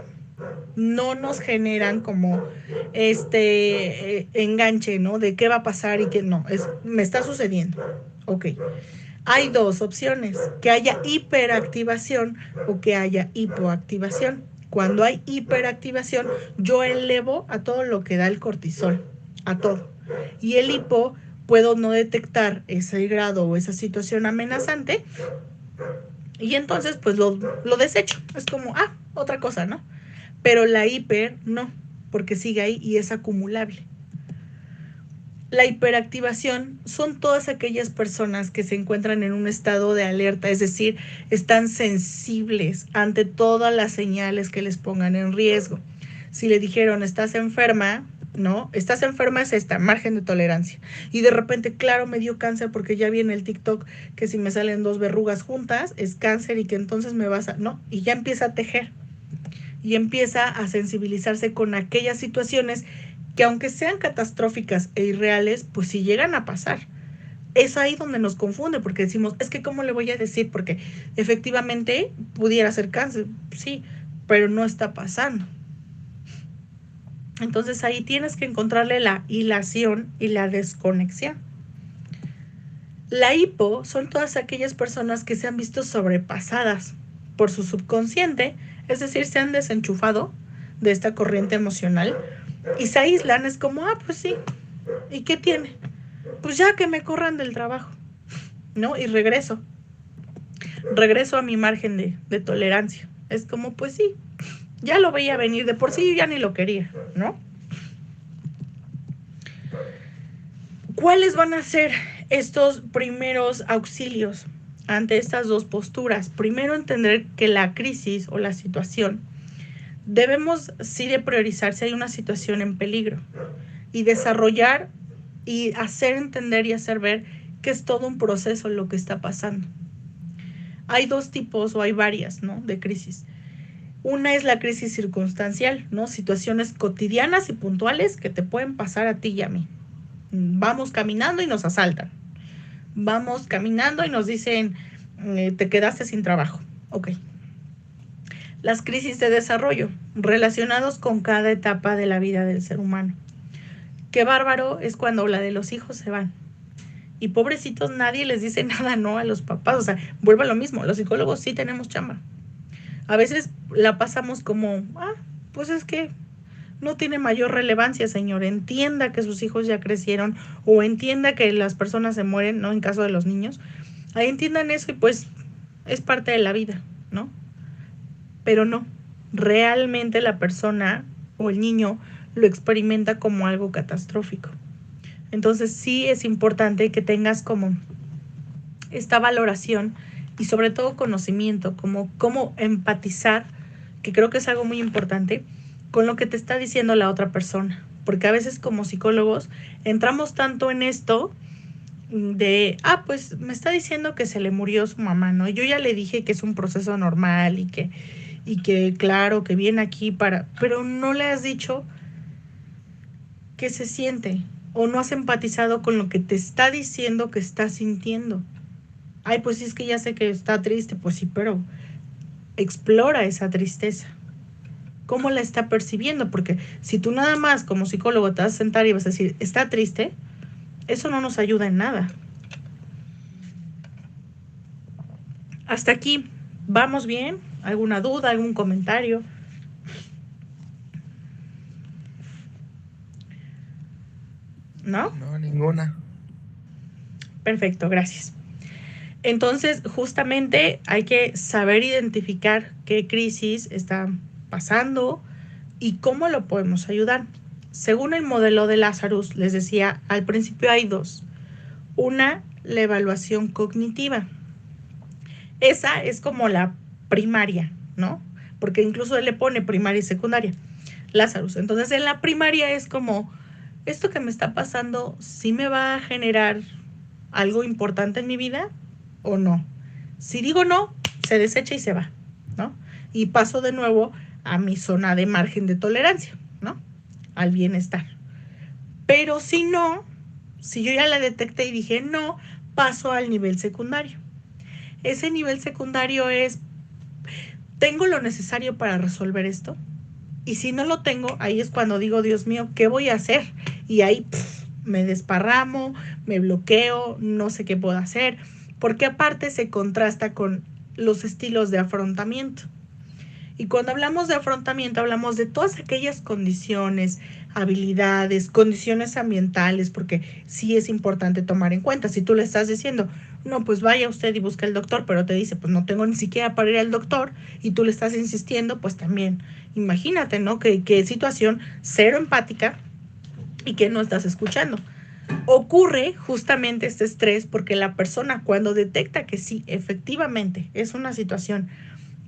no nos generan como enganche, ¿no? De qué va a pasar y qué no, me está sucediendo. Ok. Hay dos opciones, que haya hiperactivación o que haya hipoactivación. Cuando hay hiperactivación, yo elevo a todo lo que da el cortisol, a todo. Y el hipo, puedo no detectar ese grado o esa situación amenazante y entonces pues lo desecho. Es como, otra cosa, ¿no? Pero la hiper no, porque sigue ahí y es acumulable. La hiperactivación son todas aquellas personas que se encuentran en un estado de alerta, es decir, están sensibles ante todas las señales que les pongan en riesgo. Si le dijeron, estás enferma, ¿no? Estás enferma es esta, margen de tolerancia. Y de repente, claro, me dio cáncer porque ya viene el TikTok que si me salen 2 verrugas juntas es cáncer y que entonces me vas a... No, y ya empieza a tejer. Y empieza a sensibilizarse con aquellas situaciones que aunque sean catastróficas e irreales, pues sí llegan a pasar. Es ahí donde nos confunde, porque decimos, es que ¿cómo le voy a decir? Porque efectivamente pudiera ser cáncer, sí, pero no está pasando. Entonces ahí tienes que encontrarle la hilación y la desconexión. La hipo son todas aquellas personas que se han visto sobrepasadas por su subconsciente, es decir, se han desenchufado de esta corriente emocional y se aíslan, es como, pues sí, ¿y qué tiene? Pues ya que me corran del trabajo, ¿no? Y regreso a mi margen de tolerancia. Es como, pues sí, ya lo veía venir, de por sí yo ya ni lo quería, ¿no? ¿Cuáles van a ser estos primeros auxilios ante estas dos posturas? Primero, entender que la crisis o la situación debemos sí de priorizar si hay una situación en peligro y desarrollar y hacer entender y hacer ver que es todo un proceso lo que está pasando. Hay dos tipos o hay varias, ¿no? De crisis. Una es la crisis circunstancial, ¿no? Situaciones cotidianas y puntuales que te pueden pasar a ti y a mí. Vamos caminando y nos asaltan. Vamos caminando y nos dicen, te quedaste sin trabajo. Ok. Las crisis de desarrollo, relacionados con cada etapa de la vida del ser humano. Qué bárbaro es cuando la de los hijos se van. Y pobrecitos, nadie les dice nada, ¿no? A los papás. O sea, vuelve a lo mismo. Los psicólogos sí tenemos chamba. A veces la pasamos como, pues es que no tiene mayor relevancia, señor. Entienda que sus hijos ya crecieron o entienda que las personas se mueren, ¿no? En caso de los niños. Ahí entiendan eso y pues es parte de la vida, ¿no? Pero no, realmente la persona o el niño lo experimenta como algo catastrófico. Entonces sí es importante que tengas como esta valoración y sobre todo conocimiento, como cómo empatizar, que creo que es algo muy importante, con lo que te está diciendo la otra persona. Porque a veces como psicólogos entramos tanto en esto de, pues me está diciendo que se le murió su mamá, ¿no? Yo ya le dije que es un proceso normal y que claro, que viene aquí pero no le has dicho qué se siente o no has empatizado con lo que te está diciendo que está sintiendo. Pues sí, es que ya sé que está triste, pues sí, pero explora esa tristeza. ¿Cómo la está percibiendo? Porque si tú nada más como psicólogo te vas a sentar y vas a decir, está triste, eso no nos ayuda en nada. Hasta aquí, ¿vamos bien? ¿Alguna duda, algún comentario? ¿No? No, ninguna. Perfecto, gracias. Entonces, justamente hay que saber identificar qué crisis está pasando y cómo lo podemos ayudar. Según el modelo de Lazarus, les decía, al principio hay dos. Una, la evaluación cognitiva. Esa es como la primaria, ¿no? Porque incluso él le pone primaria y secundaria, Lazarus. Entonces, en la primaria es como, ¿esto que me está pasando sí me va a generar algo importante en mi vida o no? Si digo no, se desecha y se va, ¿no? Y paso de nuevo a mi zona de margen de tolerancia, ¿no? Al bienestar. Pero si no, si yo ya la detecté y dije no, paso al nivel secundario. Ese nivel secundario es, ¿tengo lo necesario para resolver esto? Y si no lo tengo, ahí es cuando digo, Dios mío, ¿qué voy a hacer? Y ahí me desparramo, me bloqueo, no sé qué puedo hacer, porque aparte se contrasta con los estilos de afrontamiento. Y cuando hablamos de afrontamiento, hablamos de todas aquellas condiciones, habilidades, condiciones ambientales, porque sí es importante tomar en cuenta. Si tú le estás diciendo, no, pues vaya usted y busque al doctor, pero te dice, pues no tengo ni siquiera para ir al doctor, y tú le estás insistiendo, pues también, imagínate, ¿no? Que situación cero empática y que no estás escuchando. Ocurre justamente este estrés porque la persona cuando detecta que sí, efectivamente, es una situación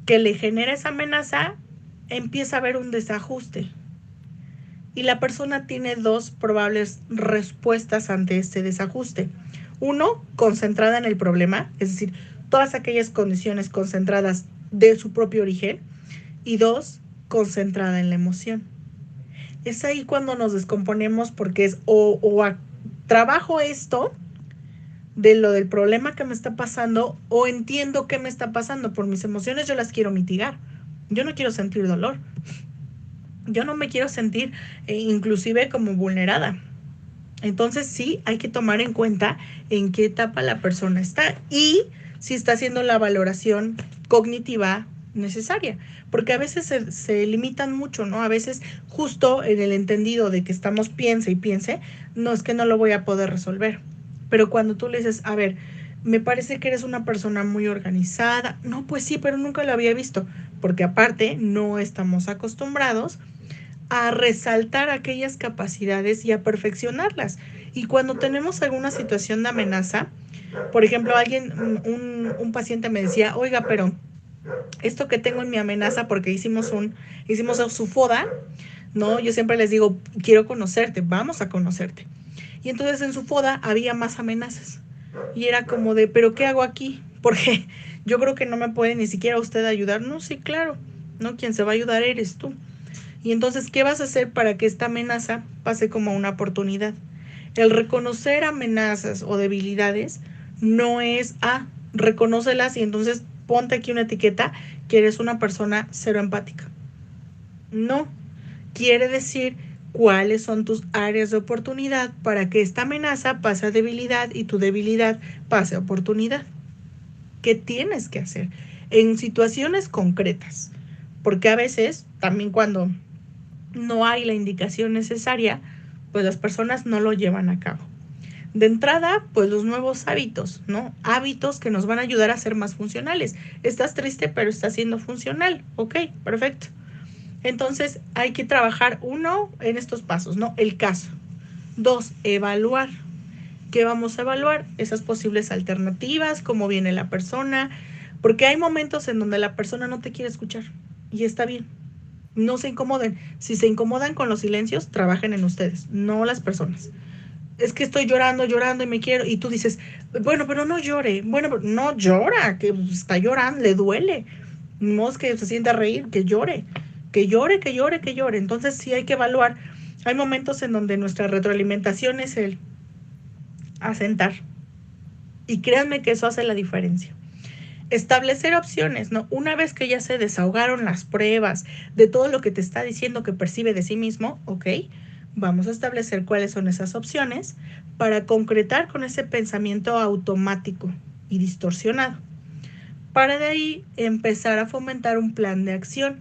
que le genera esa amenaza, empieza a haber un desajuste. Y la persona tiene dos probables respuestas ante este desajuste. Uno, concentrada en el problema, es decir, todas aquellas condiciones concentradas de su propio origen. Y dos, concentrada en la emoción. Es ahí cuando nos descomponemos porque es trabajo esto de lo del problema que me está pasando o entiendo qué me está pasando. Por mis emociones yo las quiero mitigar. Yo no quiero sentir dolor. Yo no me quiero sentir inclusive como vulnerada. Entonces sí hay que tomar en cuenta en qué etapa la persona está y si está haciendo la valoración cognitiva necesaria, porque a veces se limitan mucho, ¿no? A veces justo en el entendido de que estamos piense y piense, no es que no lo voy a poder resolver, pero cuando tú le dices, a ver, me parece que eres una persona muy organizada, no, pues sí, pero nunca lo había visto, porque aparte no estamos acostumbrados a resaltar aquellas capacidades y a perfeccionarlas. Y cuando tenemos alguna situación de amenaza, por ejemplo, un paciente me decía, oiga, pero esto que tengo en mi amenaza, porque hicimos su FODA, ¿no? Yo siempre les digo, quiero conocerte, vamos a conocerte. Y entonces en su FODA había más amenazas. Y era como de, ¿pero qué hago aquí? Porque yo creo que no me puede ni siquiera usted ayudar. No, sí, claro, ¿no? Quien se va a ayudar eres tú. Y entonces, ¿qué vas a hacer para que esta amenaza pase como una oportunidad? El reconocer amenazas o debilidades no es, reconócelas y entonces ponte aquí una etiqueta que eres una persona cero empática. No, quiere decir cuáles son tus áreas de oportunidad para que esta amenaza pase a debilidad y tu debilidad pase a oportunidad. ¿Qué tienes que hacer? En situaciones concretas, porque a veces, también cuando no hay la indicación necesaria, pues las personas no lo llevan a cabo. De entrada, pues los nuevos hábitos, ¿no? Hábitos que nos van a ayudar a ser más funcionales. Estás triste, pero estás siendo funcional. Ok, perfecto. Entonces, hay que trabajar, uno, en estos pasos, ¿no? El caso. Dos, evaluar. ¿Qué vamos a evaluar? Esas posibles alternativas, cómo viene la persona, porque hay momentos en donde la persona no te quiere escuchar y está bien. No se incomoden. Si se incomodan con los silencios, trabajen en ustedes, no las personas. Es que estoy llorando y me quiero, y tú dices, bueno, pero no llore. Bueno, pero no llora, que está llorando, le duele. No es que se sienta a reír, que llore, que llore, que llore, que llore. Entonces sí hay que evaluar. Hay momentos en donde nuestra retroalimentación es el asentar. Y créanme que eso hace la diferencia. Establecer opciones, ¿no? Una vez que ya se desahogaron las pruebas de todo lo que te está diciendo que percibe de sí mismo, ok, vamos a establecer cuáles son esas opciones para concretar con ese pensamiento automático y distorsionado. Para de ahí empezar a fomentar un plan de acción.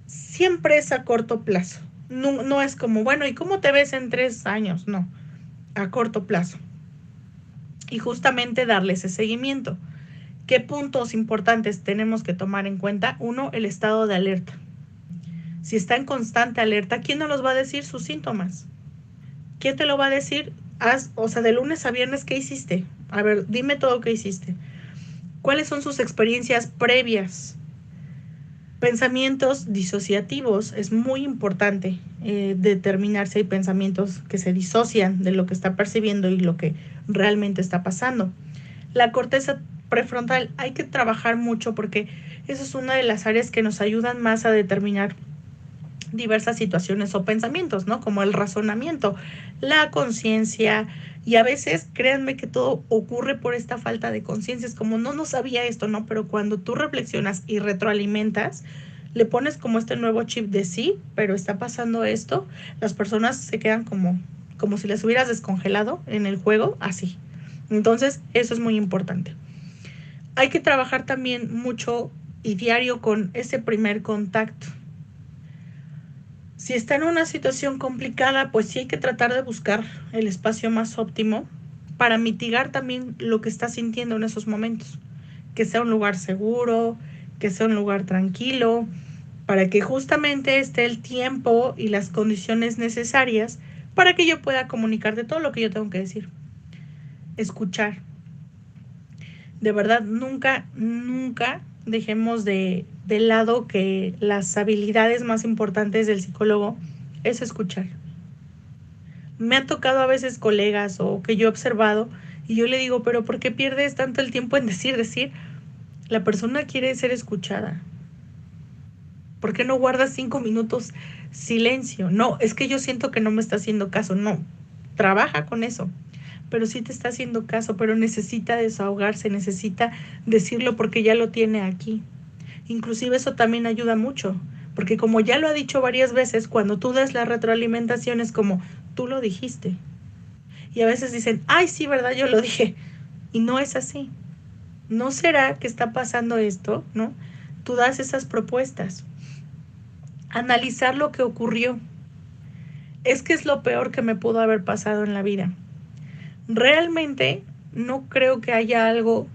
Siempre es a corto plazo. No es como, bueno, ¿y cómo te ves en 3 años? No, a corto plazo. Y justamente darle ese seguimiento. ¿Qué puntos importantes tenemos que tomar en cuenta? Uno, el estado de alerta. Si está en constante alerta, ¿quién nos los va a decir sus síntomas? ¿Quién te lo va a decir? De lunes a viernes, ¿qué hiciste? A ver, dime todo lo que hiciste. ¿Cuáles son sus experiencias previas? Pensamientos disociativos. Es muy importante determinar si hay pensamientos que se disocian de lo que está percibiendo y lo que realmente está pasando. La corteza prefrontal hay que trabajar mucho porque esa es una de las áreas que nos ayudan más a determinar diversas situaciones o pensamientos, ¿no? Como el razonamiento, la conciencia, y a veces, créanme que todo ocurre por esta falta de conciencia, es como, no sabía esto, ¿no? Pero cuando tú reflexionas y retroalimentas, le pones como este nuevo chip de sí, pero está pasando esto, las personas se quedan como si les hubieras descongelado en el juego, así. Entonces, eso es muy importante. Hay que trabajar también mucho y diario con ese primer contacto. Si está en una situación complicada, pues sí hay que tratar de buscar el espacio más óptimo para mitigar también lo que está sintiendo en esos momentos. Que sea un lugar seguro, que sea un lugar tranquilo, para que justamente esté el tiempo y las condiciones necesarias para que yo pueda comunicarte todo lo que yo tengo que decir. Escuchar. De verdad, nunca dejemos de lado que las habilidades más importantes del psicólogo es escuchar. Me han tocado a veces colegas o que yo he observado y yo le digo, pero ¿por qué pierdes tanto el tiempo en decir? La persona quiere ser escuchada. ¿Por qué no guardas 5 minutos silencio? No, es que yo siento que no me está haciendo caso. No, trabaja con eso. Pero sí te está haciendo caso, pero necesita desahogarse, necesita decirlo porque ya lo tiene aquí. Inclusive eso también ayuda mucho, porque como ya lo ha dicho varias veces, cuando tú das la retroalimentación es como, tú lo dijiste. Y a veces dicen, ay, sí, ¿verdad? Yo lo dije. Y no es así. ¿No será que está pasando esto? ¿No? Tú das esas propuestas. Analizar lo que ocurrió. Es que es lo peor que me pudo haber pasado en la vida. Realmente no creo que haya algo.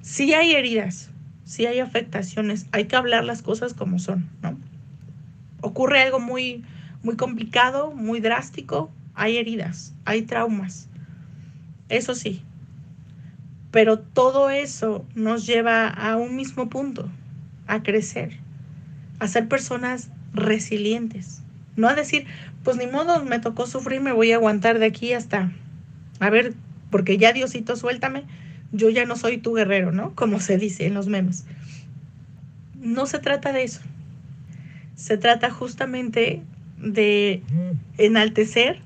Sí hay heridas, sí hay afectaciones, hay que hablar las cosas como son, ¿no? Ocurre algo muy complicado, muy drástico, hay heridas, hay traumas, eso sí, pero todo eso nos lleva a un mismo punto, a crecer, a ser personas resilientes, no a decir, pues ni modo, me tocó sufrir, me voy a aguantar de aquí hasta, a ver, porque ya Diosito, suéltame, yo ya no soy tu guerrero, ¿no? Como se dice en los memes. No se trata de eso. Se trata justamente de enaltecer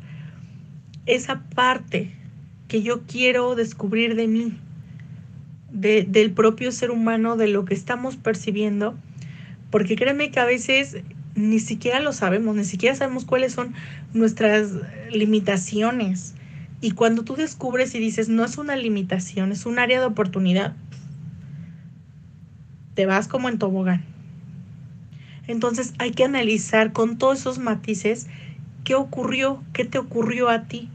esa parte que yo quiero descubrir de mí, del propio ser humano, de lo que estamos percibiendo, porque créeme que a veces ni siquiera lo sabemos, ni siquiera sabemos cuáles son nuestras limitaciones. Y cuando tú descubres y dices, no es una limitación, es un área de oportunidad, te vas como en tobogán. Entonces hay que analizar con todos esos matices qué ocurrió, qué te ocurrió a ti.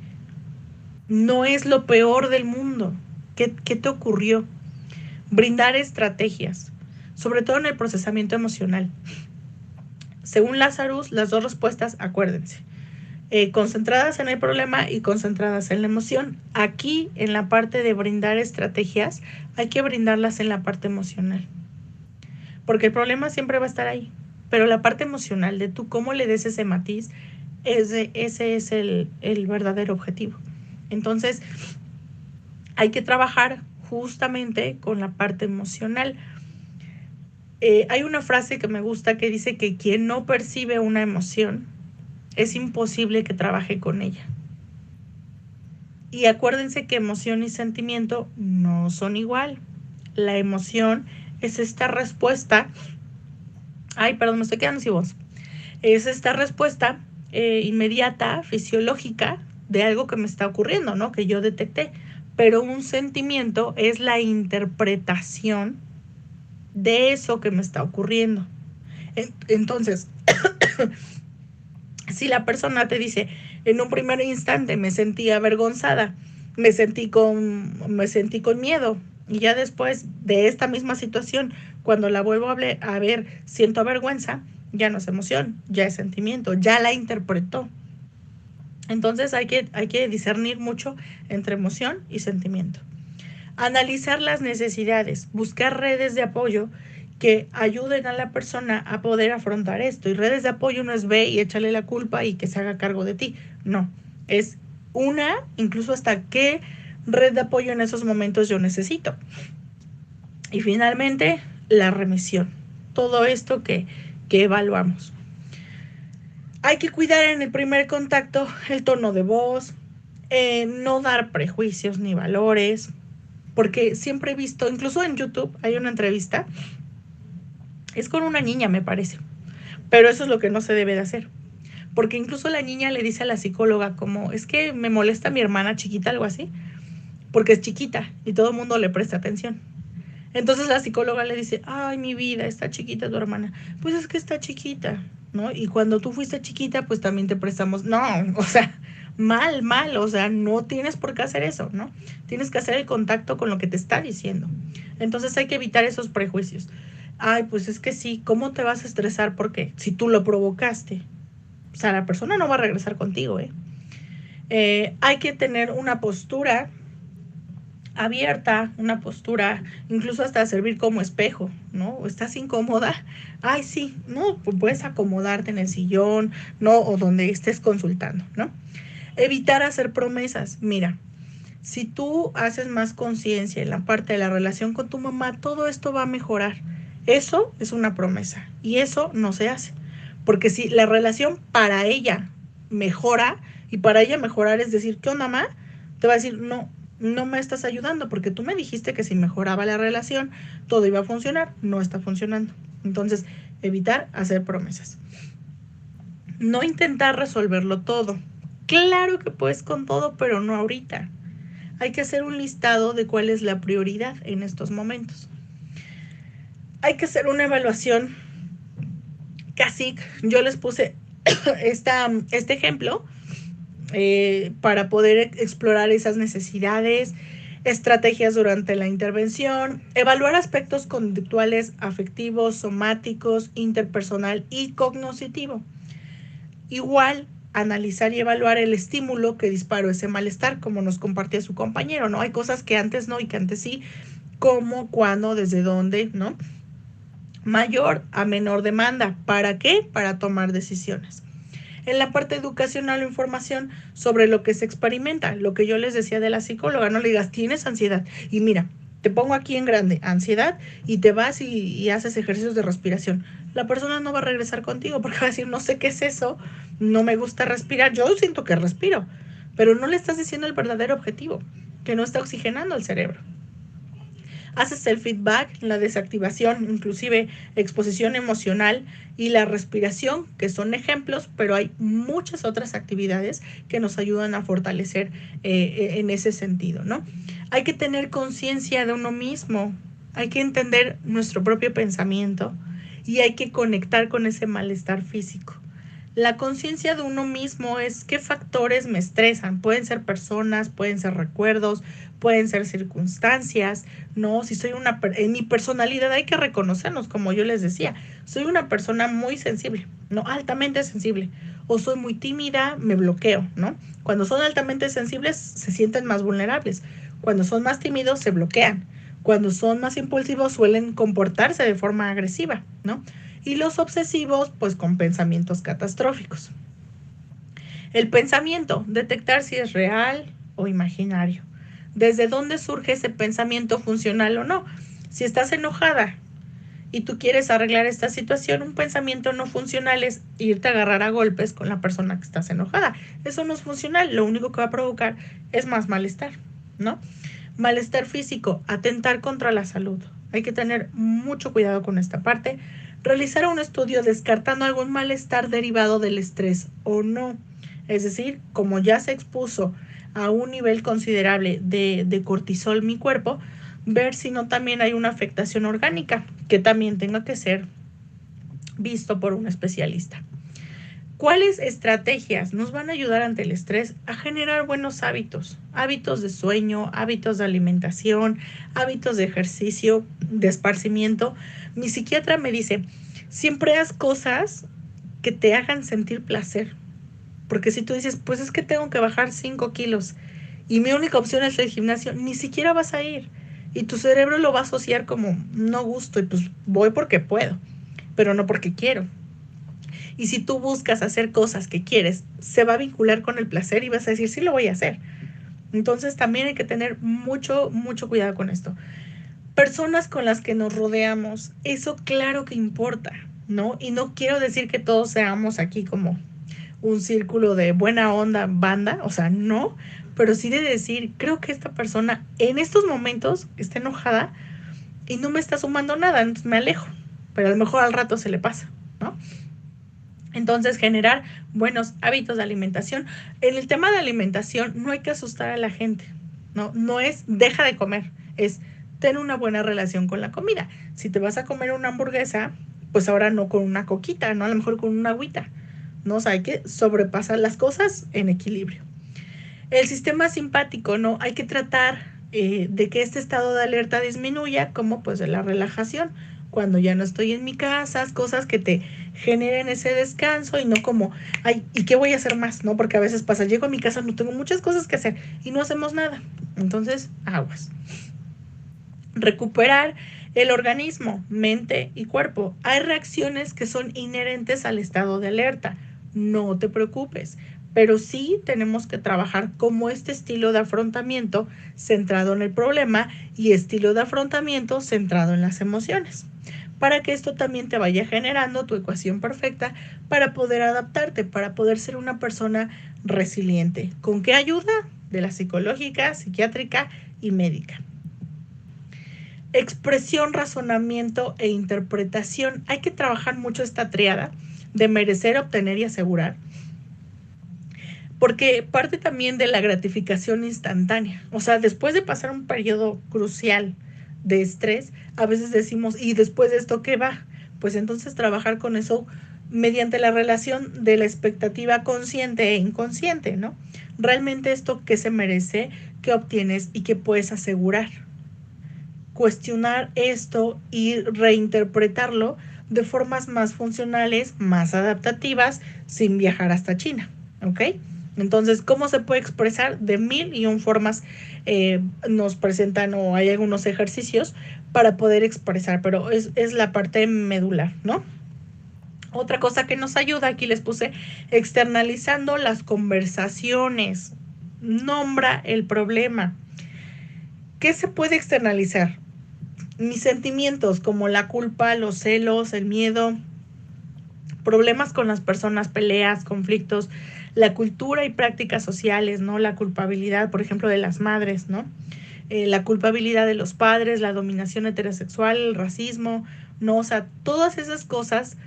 No es lo peor del mundo. ¿Qué te ocurrió? Brindar estrategias, sobre todo en el procesamiento emocional. Según Lazarus, las dos respuestas, acuérdense, concentradas en el problema y concentradas en la emoción. Aquí, en la parte de brindar estrategias, hay que brindarlas en la parte emocional. Porque el problema siempre va a estar ahí. Pero la parte emocional de tú cómo le des ese matiz, ese es el verdadero objetivo. Entonces, hay que trabajar justamente con la parte emocional. Hay una frase que me gusta que dice que quien no percibe una emoción, es imposible que trabaje con ella. Y acuérdense que emoción y sentimiento no son igual. La emoción es esta respuesta. Ay, perdón, me estoy quedando sin voz. Es esta respuesta inmediata, fisiológica, de algo que me está ocurriendo, ¿no? Que yo detecté. Pero un sentimiento es la interpretación de eso que me está ocurriendo. Entonces, si la persona te dice, en un primer instante me sentí avergonzada, me sentí con miedo, y ya después de esta misma situación, cuando la vuelvo a ver, siento vergüenza, ya no es emoción, ya es sentimiento, ya la interpretó. Entonces hay que discernir mucho entre emoción y sentimiento. Analizar las necesidades, buscar redes de apoyo que ayuden a la persona a poder afrontar esto. Y redes de apoyo no es ve y échale la culpa y que se haga cargo de ti. No, es incluso hasta qué red de apoyo en esos momentos yo necesito. Y finalmente, la remisión. Todo esto que evaluamos. Hay que cuidar en el primer contacto el tono de voz, no dar prejuicios ni valores, porque siempre he visto, incluso en YouTube hay una entrevista, es con una niña me parece, pero eso es lo que no se debe de hacer, porque incluso la niña le dice a la psicóloga como, es que me molesta mi hermana chiquita, algo así, porque es chiquita y todo el mundo le presta atención. Entonces la psicóloga le dice, ay, mi vida, está chiquita tu hermana. Pues es que está chiquita, ¿no? Y cuando tú fuiste chiquita, pues también te prestamos. No, o sea, mal, o sea, no tienes por qué hacer eso, ¿no? Tienes que hacer el contacto con lo que te está diciendo. Entonces hay que evitar esos prejuicios. Ay, pues es que sí, ¿cómo te vas a estresar? Porque si tú lo provocaste, o sea, la persona no va a regresar contigo, ¿eh? Hay que tener una postura abierta, una postura, incluso hasta servir como espejo, ¿no? ¿Estás incómoda? Ay, sí, no, pues puedes acomodarte en el sillón, ¿no? O donde estés consultando, ¿no? Evitar hacer promesas. Mira, si tú haces más conciencia en la parte de la relación con tu mamá, todo esto va a mejorar. Eso es una promesa y eso no se hace. Porque si la relación para ella mejora, y para ella mejorar es decir, ¿qué onda, mamá? Te va a decir, no, no me estás ayudando porque tú me dijiste que si mejoraba la relación todo iba a funcionar, no está funcionando. Entonces, evitar hacer promesas. No intentar resolverlo todo. Claro que puedes con todo, pero no ahorita. Hay que hacer un listado de cuál es la prioridad en estos momentos. Hay que hacer una evaluación. Casi, yo les puse este ejemplo para poder explorar esas necesidades, estrategias durante la intervención, evaluar aspectos conductuales, afectivos, somáticos, interpersonal y cognoscitivo. Igual, analizar y evaluar el estímulo que disparó ese malestar, como nos compartía su compañero, ¿no? Hay cosas que antes no y que antes sí, cómo, cuándo, desde dónde, ¿no? Mayor a menor demanda. ¿Para qué? Para tomar decisiones. En la parte educacional o información sobre lo que se experimenta, lo que yo les decía de la psicóloga, no le digas, tienes ansiedad. Y mira, te pongo aquí en grande, ansiedad, y te vas y haces ejercicios de respiración. La persona no va a regresar contigo porque va a decir, no sé qué es eso, no me gusta respirar. Yo siento que respiro, pero no le estás diciendo el verdadero objetivo, que no está oxigenando el cerebro. Haces el feedback, la desactivación, inclusive exposición emocional y la respiración, que son ejemplos, pero hay muchas otras actividades que nos ayudan a fortalecer en ese sentido, ¿no? Hay que tener conciencia de uno mismo, hay que entender nuestro propio pensamiento y hay que conectar con ese malestar físico. La conciencia de uno mismo es qué factores me estresan. Pueden ser personas, pueden ser recuerdos, pueden ser circunstancias, ¿no? Si soy en mi personalidad hay que reconocernos, como yo les decía, soy una persona muy sensible, ¿no? Altamente sensible. O soy muy tímida, me bloqueo, ¿no? Cuando son altamente sensibles se sienten más vulnerables. Cuando son más tímidos se bloquean. Cuando son más impulsivos suelen comportarse de forma agresiva, ¿no? Y los obsesivos, pues con pensamientos catastróficos. El pensamiento, detectar si es real o imaginario. ¿Desde dónde surge ese pensamiento funcional o no? Si estás enojada y tú quieres arreglar esta situación, un pensamiento no funcional es irte a agarrar a golpes con la persona que estás enojada. Eso no es funcional, lo único que va a provocar es más malestar, ¿no? Malestar físico, atentar contra la salud. Hay que tener mucho cuidado con esta parte. Realizar un estudio descartando algún malestar derivado del estrés o no. Es decir, como ya se expuso a un nivel considerable de cortisol en mi cuerpo, ver si no también hay una afectación orgánica que también tenga que ser visto por un especialista. ¿Cuáles estrategias nos van a ayudar ante el estrés a generar buenos hábitos? Hábitos de sueño, hábitos de alimentación, hábitos de ejercicio, de esparcimiento. Mi psiquiatra me dice, siempre haz cosas que te hagan sentir placer. Porque si tú dices, pues es que tengo que bajar 5 kilos y mi única opción es el gimnasio, ni siquiera vas a ir. Y tu cerebro lo va a asociar como no gusto y pues voy porque puedo, pero no porque quiero. Y si tú buscas hacer cosas que quieres, se va a vincular con el placer y vas a decir, sí lo voy a hacer. Entonces también hay que tener mucho cuidado con esto. Personas con las que nos rodeamos, eso claro que importa, ¿no? Y no quiero decir que todos seamos aquí como un círculo de buena onda, banda, o sea, no, pero sí de decir, creo que esta persona en estos momentos está enojada y no me está sumando nada, entonces me alejo, pero a lo mejor al rato se le pasa, ¿no? Entonces, generar buenos hábitos de alimentación. En el tema de alimentación no hay que asustar a la gente, ¿no? No es deja de comer, es ten una buena relación con la comida. Si te vas a comer una hamburguesa, pues ahora no con una coquita, ¿no? A lo mejor con una agüita, ¿no? O sea, hay que sobrepasar las cosas en equilibrio. El sistema simpático, ¿no? Hay que tratar de que este estado de alerta disminuya, como pues de la relajación. Cuando ya no estoy en mi casa, cosas que te generen ese descanso y no como, ay, ¿y qué voy a hacer más? ¿No? Porque a veces pasa, llego a mi casa, no tengo muchas cosas que hacer y no hacemos nada. Entonces, aguas. Recuperar el organismo, mente y cuerpo. Hay reacciones que son inherentes al estado de alerta. No te preocupes, pero sí tenemos que trabajar como este estilo de afrontamiento centrado en el problema y estilo de afrontamiento centrado en las emociones, para que esto también te vaya generando tu ecuación perfecta para poder adaptarte, para poder ser una persona resiliente. ¿Con qué ayuda? De la psicológica, psiquiátrica y médica. Expresión, razonamiento e interpretación. Hay que trabajar mucho esta triada de merecer, obtener y asegurar, porque parte también de la gratificación instantánea. O sea, después de pasar un periodo crucial de estrés, a veces decimos, ¿y después de esto qué va? Pues entonces trabajar con eso mediante la relación de la expectativa consciente e inconsciente, ¿no? Realmente esto qué se merece, qué obtienes y qué puedes asegurar. Cuestionar esto y reinterpretarlo de formas más funcionales, más adaptativas, sin viajar hasta China, ¿ok? Entonces, ¿cómo se puede expresar? De 1001 formas nos presentan o hay algunos ejercicios para poder expresar, pero es la parte medular, ¿no? Otra cosa que nos ayuda, aquí les puse, externalizando las conversaciones. Nombra el problema. ¿Qué se puede externalizar? Mis sentimientos como la culpa, los celos, el miedo, problemas con las personas, peleas, conflictos, la cultura y prácticas sociales, ¿no? La culpabilidad, por ejemplo, de las madres, ¿no? La culpabilidad de los padres, la dominación heterosexual, el racismo, ¿no? O sea, todas esas cosas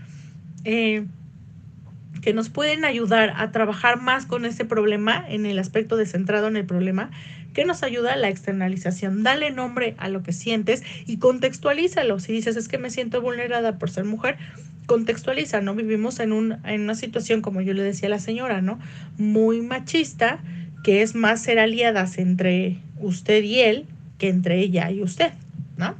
que nos pueden ayudar a trabajar más con ese problema, en el aspecto de centrado en el problema, que nos ayuda a la externalización. Dale nombre a lo que sientes y contextualízalo. Si dices, es que me siento vulnerada por ser mujer, contextualiza, ¿no? Vivimos en una situación, como yo le decía a la señora, ¿no? Muy machista, que es más ser aliadas entre usted y él que entre ella y usted, ¿no?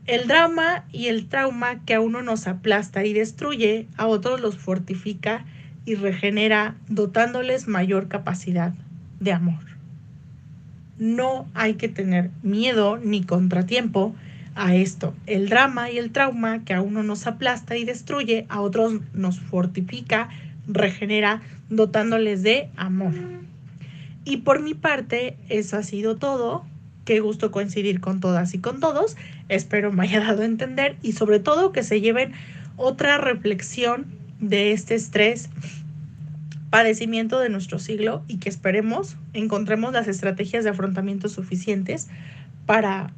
El drama y el trauma que a uno nos aplasta y destruye, a otros los fortifica y regenera, dotándoles mayor capacidad de amor. No hay que tener miedo ni contratiempo a esto. El drama y el trauma que a uno nos aplasta y destruye, a otros nos fortifica, regenera, dotándoles de amor. Y por mi parte, eso ha sido todo. Qué gusto coincidir con todas y con todos. Espero me haya dado a entender y sobre todo que se lleven otra reflexión de este estrés, padecimiento de nuestro siglo y que esperemos encontremos las estrategias de afrontamiento suficientes para